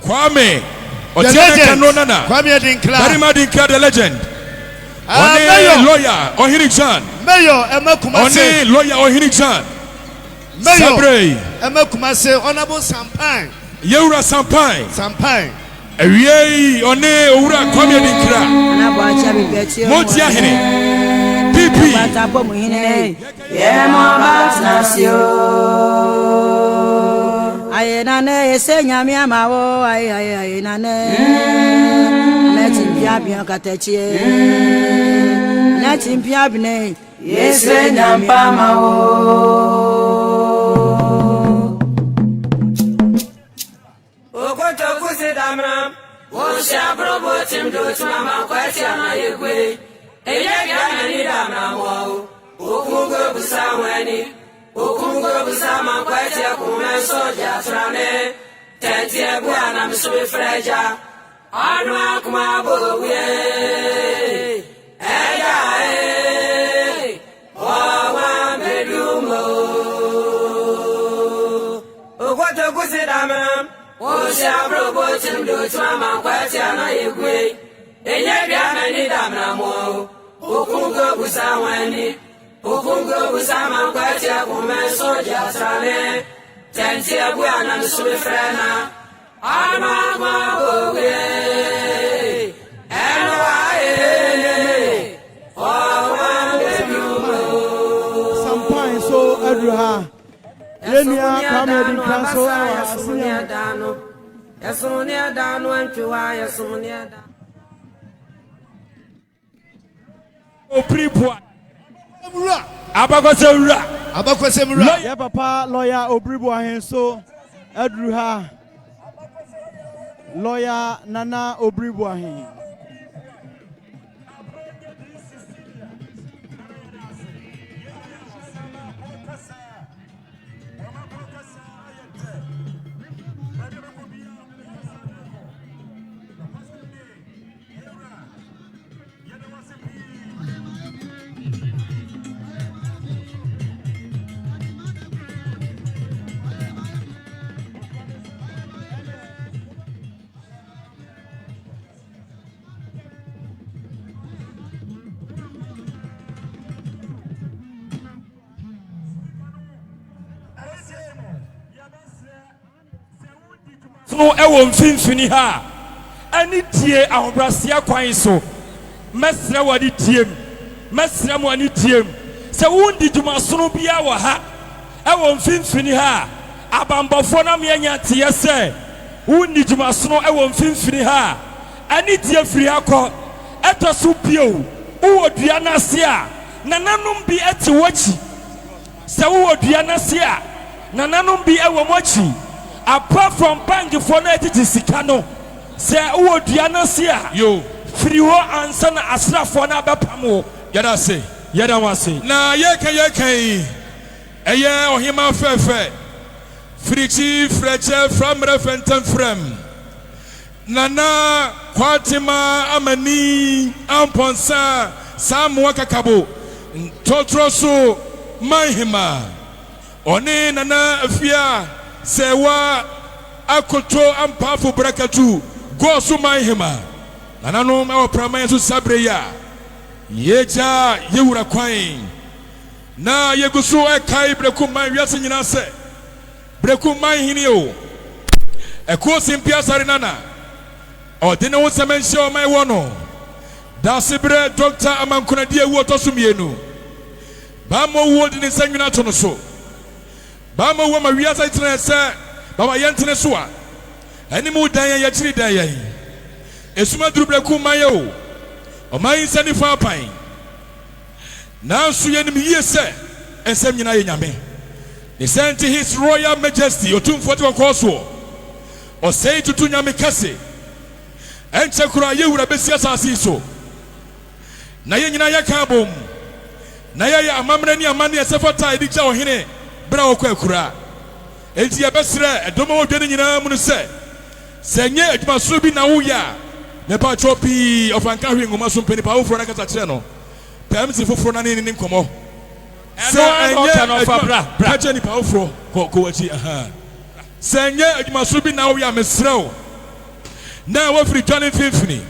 Kwame Otiene Nonana Kwame Dinkla Barima Dinkla the legend lawyer Ohiri John Mayor Emakumase Oni lawyer Ohiri John Mayor Emakumase Honorable Sampan Yewura Sampan Ewie Oni Owura Kwame Dinkla Motiahene PP Aye nane ese nyame amawo aye nane Netim bia katechie Netim bia bine ese nyame amawo Okoto kusidamram wo sha brobo tim do tuma kwati anayegwe Eye bia ni damram wo okungo busawani Okungo busama kwati akume soja trane Tenti ebuana misubi freja Anu akuma bowie Eya Owa medumo Okoto kusidamam Osha brobo timdo twama kwati anayegwe Eye bia ni damram wo Okungo busawani Okungo busama kwati akume soja trane Tenti ebuana misubi frena Anu akuma bowie Sampai so adruha Yenia Kwame Dinkla so Yasunia dano antwa Yasunia dano Opripwa Abakosemura Ya papa lawyer Obribu ahenso adruha Lawyer Nana Obribu ahen no ewo mfimfini ha ani tie ahobrasia kwan so mesra wadi tiem mesra mo ani tiem se wundi dwumasono bia wo ha ewo mfimfini ha abambofo na menya tie se wundi dwumasono ewo mfimfini ha ani tie firi akọ etoso bio wo dua na se a nananum bi eti wachi se wo dua na se a nananum bi ewo mochi apart from bank for na eti sika no se wo dua na se a yo firi ho ansa na asrafo na bepamo yada se yada wase na yekan eye ohima fefe frichi freche from refentam frem nana kwatima amani amponsa samu kakabo ntotroso mahima oni nana afia sewa akoto ampafu brakatu gosu mahima nana no ma oprama yesu sabreya yeja yewura kwan na yegusu ekai Berekumman wiase nyina se Berekummanhene o ekosi mpiasare nana odine wo semenhye o mai wono Daasebre Dr. Amankona die wo tosumienu ba mo wo dine sanwina to no so ba mo wo ma wiase tene se ba wa yentene so a ani mu dan ya chiri dan yan esuma duru Berekumman yo o mai sani fa pan na so yenim yie se ensem nyina ye nyame the sent his royal majesty otumfo te koso o sei tutu nyame kase enche kura ye wura besi asase so na ye nyina yaka bom na ye amamre ni amane esefata edi gya ohene bra okwa kura enti ye besre edomo odwene nyina mu no se nye adwuma so bi na wo ya me pa chopi ofanka hwe ngoma so mpeni pa wo fro na kasa kire no pamsi foforo na ni nkomo se enye bra ni pa wo fro ko wachi aha se nye adwuma so bi na wo ya mesrew na wo firi Johnny Fifini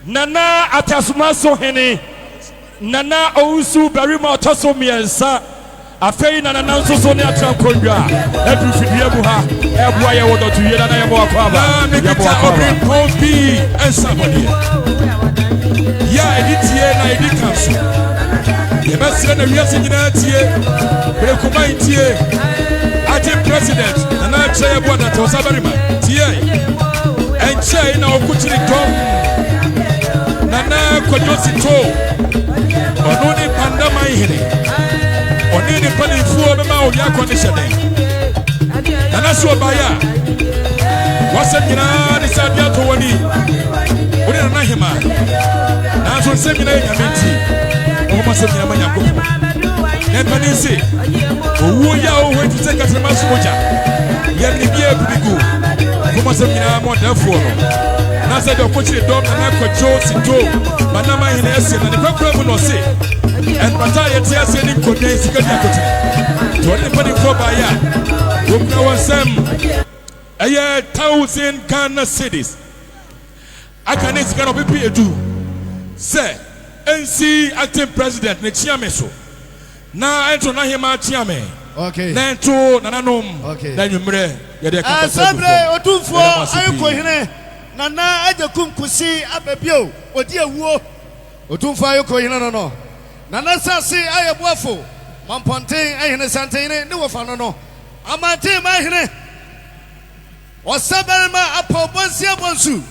nana atasuma so hene nana ousu berima otoso miensa afei nana nanso so ne atrankondwa edu fidie mu ha eboa ye wodotu ye nana ye mo akwa ba ye mo akwa obrin popi ensabodi ya editie na edikanso ye besre na wiase nyina tie Berekumman tie ati president nana che eboa da to sabarima tie enche na okuchiri tom nana kojosi to onuni pandama ihene onini panifuo bema oya conditioning nana so baya wasem nyina ni sabia to woni woni nana hema na so sem nyina nyamenti o mo sem nyina manyako netani se owo ya o we tse katrema soja ye ni bia bigu kuma sem nyina mo dafo no na se do kochiri dom na kojosi to manama ihene ese na ni kwakura mu no se and Pataya tears any coday, Sikati. To anybody for Baya, who was them a year 1,000 Ghana cities. I can it's gonna be do. Say, NC acting president, Nechiameso. Now I don't know him at Chiame. Okay. Then to Nananum. Okay. Then you mre. Asabre Otufo Ayokohene. Nana Ajakum Kusi Abebio. Odia Wo. Otumfo Ayokohene no. Nana sasi ayebwafo mamponten ayene Asantehene ne wofano no amante mahene osabelma apobonsi abonsu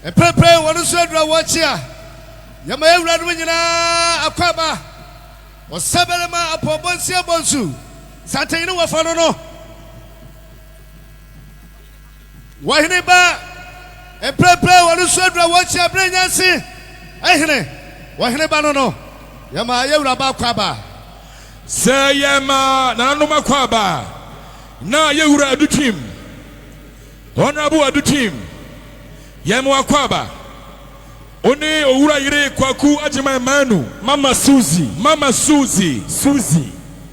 eprepre wonu so adura wochia yama ewura no nyina akwaba osabelma apobonsi abonsu Asantehene wofano no wahene ba eprepre wonu so adura wochia brenyansi ayene wahene ba no Yama yewura ba kwaba se yema nananuma kwaba na yewura adutim honorable adutim yema kwaba oni owura yire kwaku ajima manu mama Suzy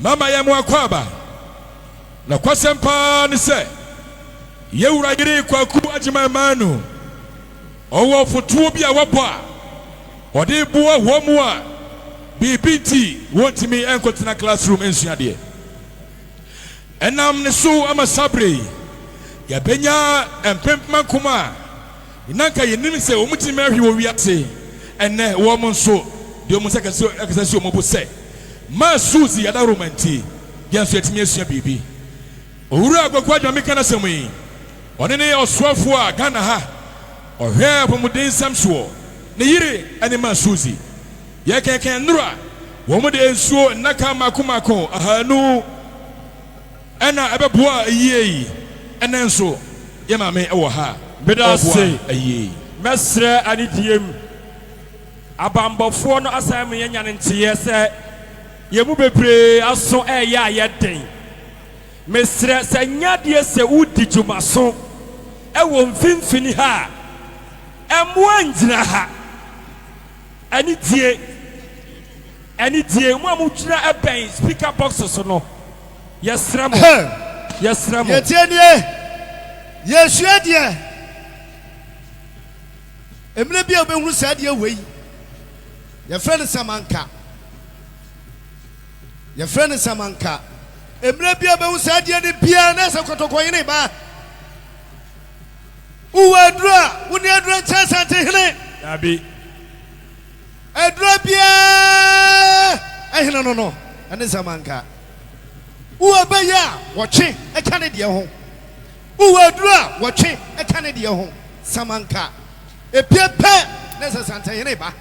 mama yema kwaba na kwasempa ni se yewura yire kwaku ajima manu owo fotuo bi a wabo a ode buo homu a BBT want me enko tena classroom ensuade enam ne so ama sabre yɛbɛnya mpempema kuma nanka yɛnim sɛ wɔn ti mɛhwe wɔ wiase ɛnɛ wɔn nso deɛ wɔn sɛ kɛse si wɔn bo sɛ maa suuzi yɛda romanti yɛn nso yɛtumi asua biribi owura agbakɔ adwami kana sɛm yi ɔne ne ɔsoafoɔ a Ghana ha ɔhwɛ apɔmuden nsɛm soɔ ne yere ɛne maa suuzi yɛkɛnkɛn nnora wɔn de nsuo nnaka mako ahanu ɛna ɛbɛboa ayie yi ɛnɛ nso yɛ maame ɛwɔ ha beda se ayie mesrɛ anidiem abambɔfoɔ no asan me yɛnya ne nteɛ sɛ yɛmu bebree aso ɛyɛ a yɛden mesrɛ sɛ nyadeɛ sɛ wodi dwumaso ɛwɔ mfimfini ha ɛmmoa ngyina ha ɛne die mu a mogyina ɛbɛn speaker box so no yɛsrɛ mo yɛtie nie yɛsua deɛ mmerɛ bi a wobɛhunu saa deɛ wei yɛfrɛ no samanka mmerɛ bi a wobɛhu saa deɛ no biara na sɛ kɔtɔkɔyene ba wowɔ aduro a wo ne aduro nkyɛ Asantehene dabi aduro biara ɛhene no ɛne samanka wowɔ bɛyɛ a wɔtwe ɛka ne deɛ ho wowɔ aduro a wɔtwe ɛka ne deɛ ho samanka epie pɛ ne sɛ Asantehene ba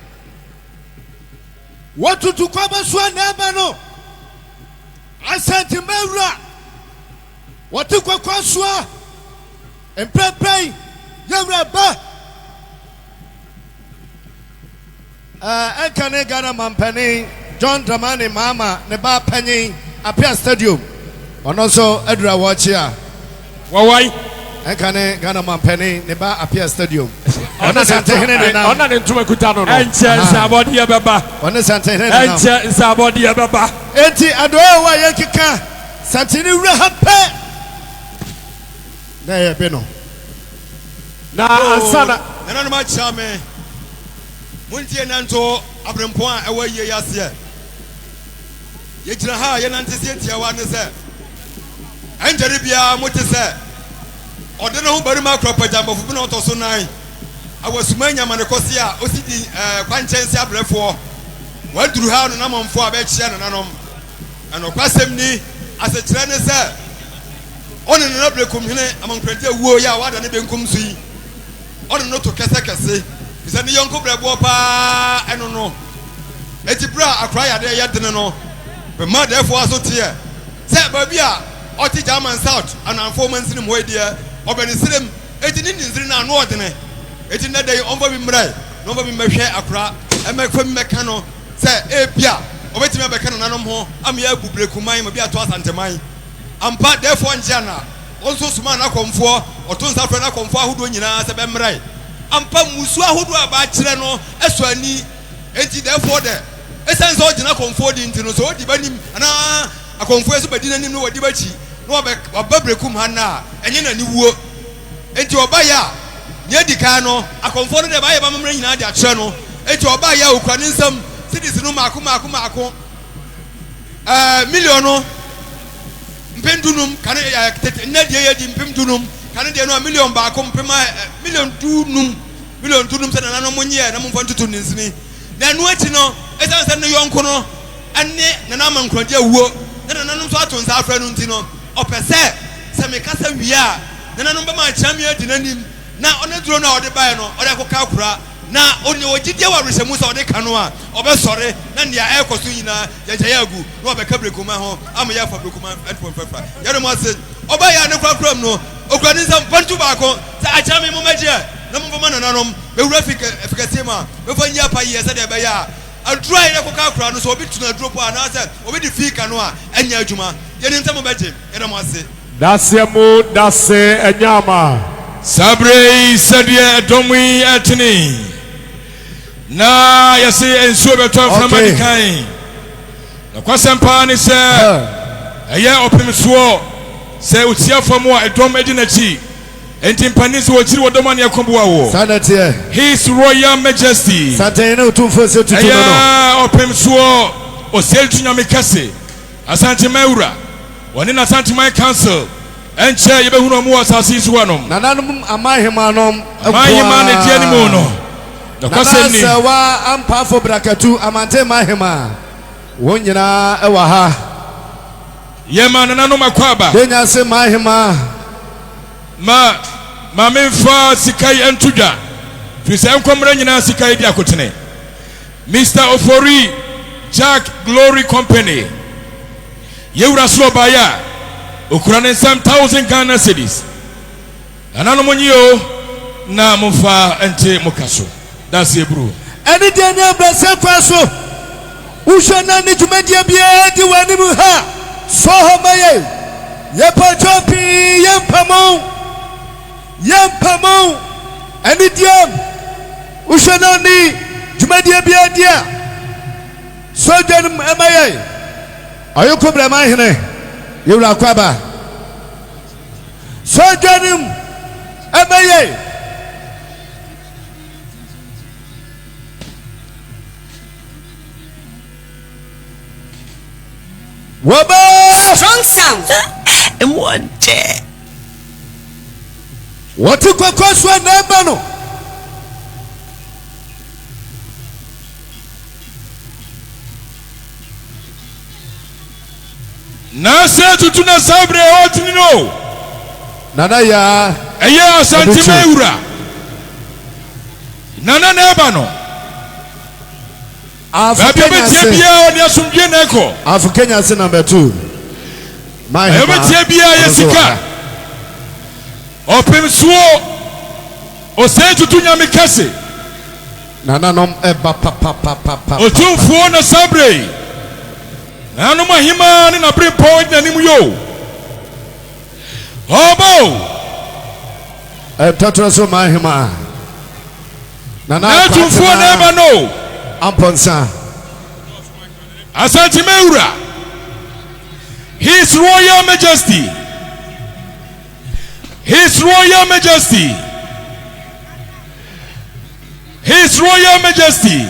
wɔtutu kwaba so a na ɛba no Asantehene wɔte kwakwa so a mprɛprɛn yɛwura ba ɛnka ne Ghana mampanin John Dramani Mahama ne ba panyin Apia Stadium ɔno nso adura wɔkye a wɔwai ɛnka ne Ghana mampanin ne ba Apia Stadium ɔne Asantehene ne nam ɔna ne ntoma kuta no ɛnkyɛ nsabɔdeɛ bɛba ɔne Asantehene ne nam ɛnkyɛ nsabɔdeɛ bɛba enti adoa wa yɛkeka Asantehene wura ha pɛ na yɛbɛ no na ansana nananom akyia me montie nanto abrempɔn a ɛwɔ yie aseɛ yɛgyina ha a yɛnante sɛ tiawa ne sɛ ɛngyere biara mote sɛ ɔde ne ho barima akora pagyambɔfo bi na ɔtɔ so nan awasuma nyamane kɔse a ɔsi di kwankyɛnse abrɛfoɔ waduru ha no namɔmfoɔ a bɛkyia nananom ɛnokwasɛm ni asɛkyerɛ ne sɛ ɔne ne no Berekummanhene Amankona wuo yɛ a wada ne benkum so yi ɔne no to kɛsɛkɛse fisɛ ne yɔnko brɛboɔ paa ɛno no eti bere a akora yɛde yɛdene no bɛma dɛfoɔ aso teɛ sɛ baabi a ɔte German South anamfoɔ mansini mu hɔ deɛ ɔbɛne serem eti ne ninsiri no ano ɔdene eti nnɛ da yi ɔmfa bi mmerɛ na ɔmfa bi mmɛhwɛ akora ɛmɛfa bi mmɛka no sɛ ebia ɔbɛtumi abɛka nananom ho ama yɛ abu Berekumman ma bi ato Asanteman ampa dɛfoɔ nkyɛn na ɔnso suma n'akɔmfoɔ ɔto nsa frɛ n'akɔmfoɔ ahodoɔ nyinaa sɛ bɛmmerɛ ampa musu ahodoɔ a baakyerɛ no ɛsɔ ani eti dɛfoɔ dɛ ɛsɛn sɛ ɔgyina akɔmfoɔ di nti no sɛ ɔdi b'anim anaa akɔmfoɔ yɛ so bɛdi n'anim na wɔdi b'akyi na wɔba Berekummanhene a ɛnyɛ n'ani wuo eti ɔba yɛ a nea edi kan no akɔmfoɔ no dɛ baayɛ ba mammerɛ nyinaa de akyerɛ no eti ɔba yɛ a okura ne nsam sidisi no maako million no mpendunum kane nnɛ deɛ yɛ di mpendunum kane deɛ no a million baako mpema million dunum sɛ nananom nyɛ na momfa ntutu ne nsini na ɛno akyi no ɛsiane sɛ ne yɔnko no ɛne nana Amankona wuo na nananom so ato nsa afrɛ no nti no ɔpɛ sɛ mekasa wie a nananom bɛma akyia me adi n'anim na ɔne duro no a ɔde baeɛ no ɔde akɔka akora na ɔne ɔgyidie wɔ awerɛhyɛmu sɛ ɔde ka no a ɔbɛsɔre na nea ɛrekɔ so nyinaa yɛgyɛyɛ agu na ɔbɛka Berekummanhene ho ama yɛafa Berekummanhene ɛnfɔmfɛfra yɛde mo ase ɔbɛyɛ a ne korakora mu no ɔkura ne nsɛm pantu baako sɛ akyia me mommɛgyeɛ na momfama nananom bɛwura afikɛseɛ mu a bɛfa nyi apa yie sɛdeɛ ɛbɛyɛ a aduro a yɛde kɔka akora no sɛ obi tuna aduro po anaasɛ obi de fii ka no a ɛnyɛ adwuma yɛne nsɛm mobɛgye yɛde mo ase daseɛ mu dase ɛnyama sabre sɛdeɛ ɛdɔm yi ɛtene na yɛse nsuo bɛtɔ aframa di kan na kwasɛm paa ne sɛ ɛyɛ Opemsuo sɛ otia fam a ɛdɔm adi n'akyi enti mpanin sɛ wɔkyiri wɔ dɔm a ne ɛkɔboa wo His Royal Majesty ɛyɛ Opemsuo ɔsɛltu nyame kɛse Asanteman wura wɔne n'Asanteman Council enche yebe hunu mu asase so wanom nananum amahema nom amahema ne die ni mu no nana sewa ampafo brakatu amante mahema wonyina ewa ha yema nananum akwaba denya se mahema ma memfa sikai entudwa fisa enkomra nyina sikai di akotene Mr. Ofori Jack Glory Company yewura so baya okura ne some 1000 Ghana cedis anano nyiyo na mfa ente mukaso Daasebre eni de ne abrase kwaso ushona ni jumedia bia di wanimu ha so homaye yepachopi yempamo eni diam ushona ni jumedia bia dia so janum amaye ayoko brama hene yewura kwaba so janum amaye strong sound mwonte watu kwa kwaswa nembano na se tutuna sabre otnino nana ya eye Asantehene ewura nana nebano African say number 2. My Yesika Opemsuo Oseju tunyami kase nana nom eba papa Otumfuo na sabre nanu mahima ni na bring point na nimu yo Obo tatra so mahima nana Otumfuo na eba no Amponsa Asantehene ewura His Royal Majesty His Royal Majesty His Royal Majesty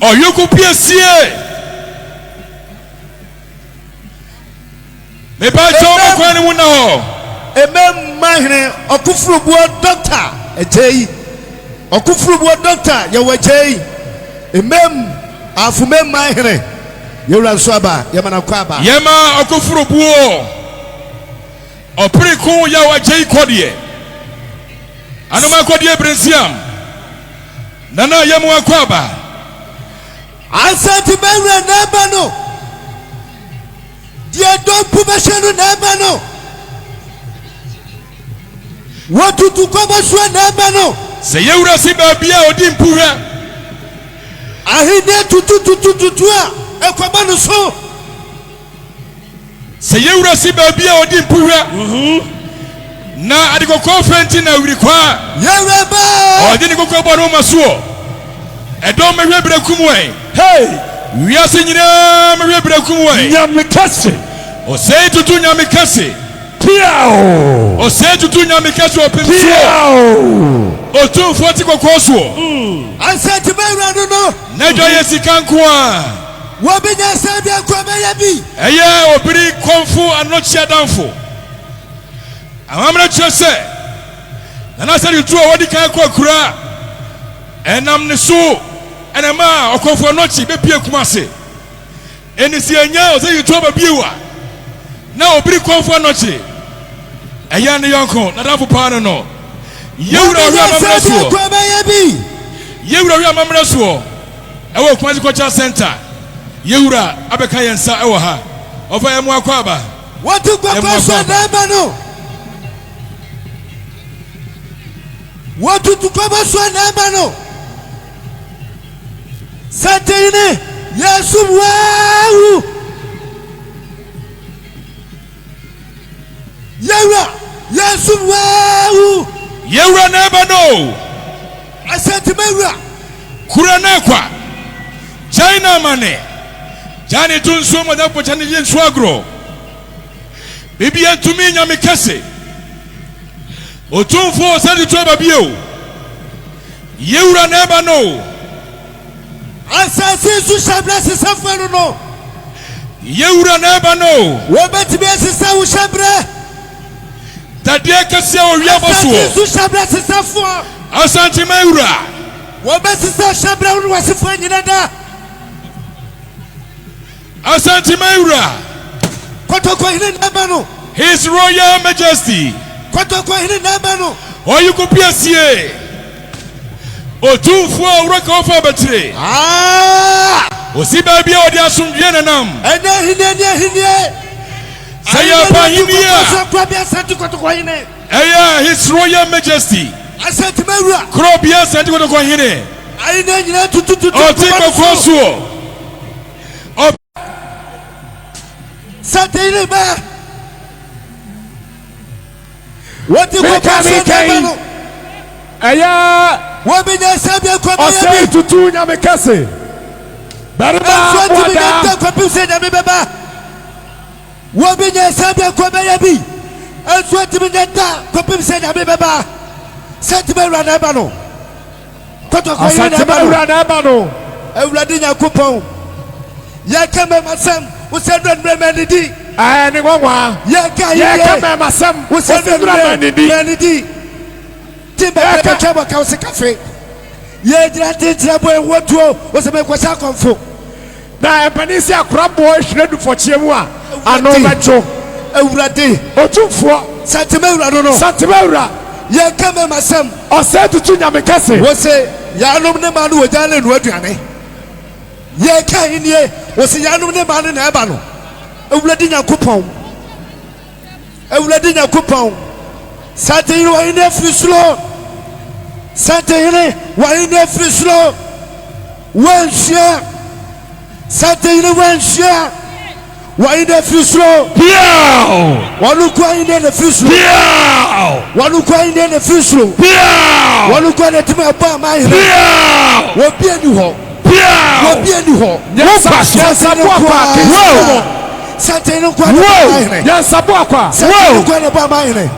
Oyuku PSA Me ba jomo kwani wuna ho emem mahene okufurubuo doctor ejei okufurubuo doctor yewejei emem afumem mahene yewura swaba yemana kwaba yema okufurubuo opiriku ya wajei kodie anoma kodie brensiam nana yemu akwaba Asantehene nabano dia dompu bashanu nabano watu tukoba shwa nabano se yewura si babia odi mpuhwa ahine tutua ekwabano so se yewura si babia odi mpuhwa na adikoko fenti na wirikwa yeweba odi ni kokko bonu masuo edo mehwe Berekummanhene hey wiase nyina mehwe Berekummanhene nyame kase osei tutu nyame kase piao osei tutu nyame kase Opemsuo otumfuo ti kokko so Asantehene no na do yesika nkoa wobinya sabi akwamaya bi eye obiri konfu anochia danfo amamra chese nana sari tu wodi kan ko akura enam ne so enama okonfu anochi be pie kumase enisi enya o say tu ba biewa na obiri konfu anochi eye ne yonko na danfo pa no yewura wi amamra so yewura wi amamra so ewo kumasi culture center yewura abeka yensa ewo ha ofa yemu akwaba watu kwa kwaswa nabano watu tukoba shwa nabano Asantehene Yesu wow yewura Yesu wow yewura nabano Asantehene kura na kwa China mane jani tunso moda po chani yensu agro bibi antumi nyame kase otumfo sadi to babio yewura na eba no asasi su shabla se safano no Yewura na eba no. Wobetimi asisa wo hyebre. Dadeɛ kɛseɛ wɔ wiabɔ soɔ. Asante hyebre sisafo. Asantehene ewura. Wobesisa hyebre wo wasifo nyina da. Asantehene ewura. Kotoko hine na eba no. His Royal Majesty. Kotoko hine na eba no. Oyuko piasie. Otumfo awuraka ofa betire. Osi baabi a odi asomdwe nanam. Ene hine. Sayapa hinia. Eya His Royal Majesty. Asantehene ewura. Krobia senti kotoko hine. Ayina nyina tututu. Otiko kosuo. Asantehene ba. What do you want? Aya. Wabenya sabia kwa baby. Ose tutu nyame kase. Barba wada. Kwa pimse nyame baba. Wabenya sabia kwa baby. Aswati mineta kwa pimse nyame baba. Sentiment na eba no. Koto kwa yene na eba no. Ewurade Nyankopɔn. Ya kama masam, usedwa ndremenidi. Ni ngwa. Ya kama masam, usedwa ndremenidi. Timba kwa chabo ka usikafe. Ye dirate trabo enwotuo, oseme kwasa konfo. Na empanisi akrabo ehredu fochiemu a ano becho. Ewurade otumfo. Sentiment ewura no. Sentiment ewura. Ye kama masam, ose tutu nyame kase. Wose ya anom ne ma no wajale no aduane. Ye ka hinie wose ya anom ne ma no na eba no. Ewurade Nyankopɔn. Ewurade Nyankopɔn. Santehene wa ine frislo. Santehene wa ine frislo. Wanshia. Santehene wanshia. Wa ine frislo. Piao. Walukwa ine ne frislo. Piao. Walukwa ine ne frislo. Piao. Walukwa ne time ba ma ine. Piao. Wo bia ni ho. Piao. Wo bia ni ho. Nyansabo akwa. Wow. Santehene kwa ne ba ine. Nyansabo akwa. Santehene kwa ne ba ma ine.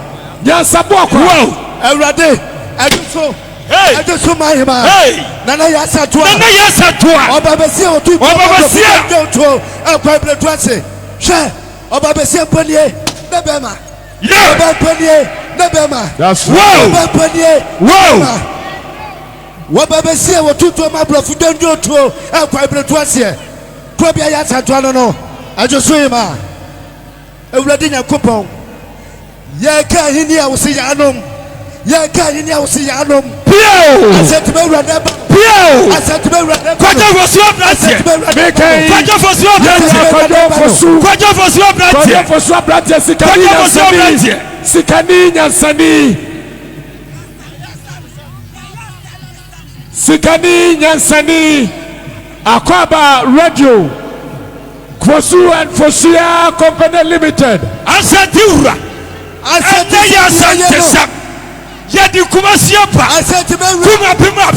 Nyansabo akwa. Wow. Ewurade aduso. Hey. Aduso ma hima. Hey. Nana yasatua. Nana yasatua. Obabesia otu. Obabesia. Otu. Ekwa bletu ase. Hwe. Obabesia mpanie. Nebema. Yeah. Obapanie. Nebema. That's wow. Obapanie. Wow. Obabesia otu ma blofu donjo otu. Ekwa bletu ase. Kwa bia yasatua no. Aduso hima. Ewurade Nyankopɔn. Ye ka hini a wosi yanom. Ye ka hini a wosi yanom. Piao. Asentime urade ba. Piao. Asentime urade ba. Kwaja fosu abrante. Kwaja fosu abrante. Kwaja fosu abrante. Kwaja fosu abrante sikani nyansani. Sikani nyansani. Sikani nyansani. Akwaba Radio. Fosu and Fosia Company Limited. Asantehene. Asante ya asante sak. Yedi kumasia pa. Kuma pima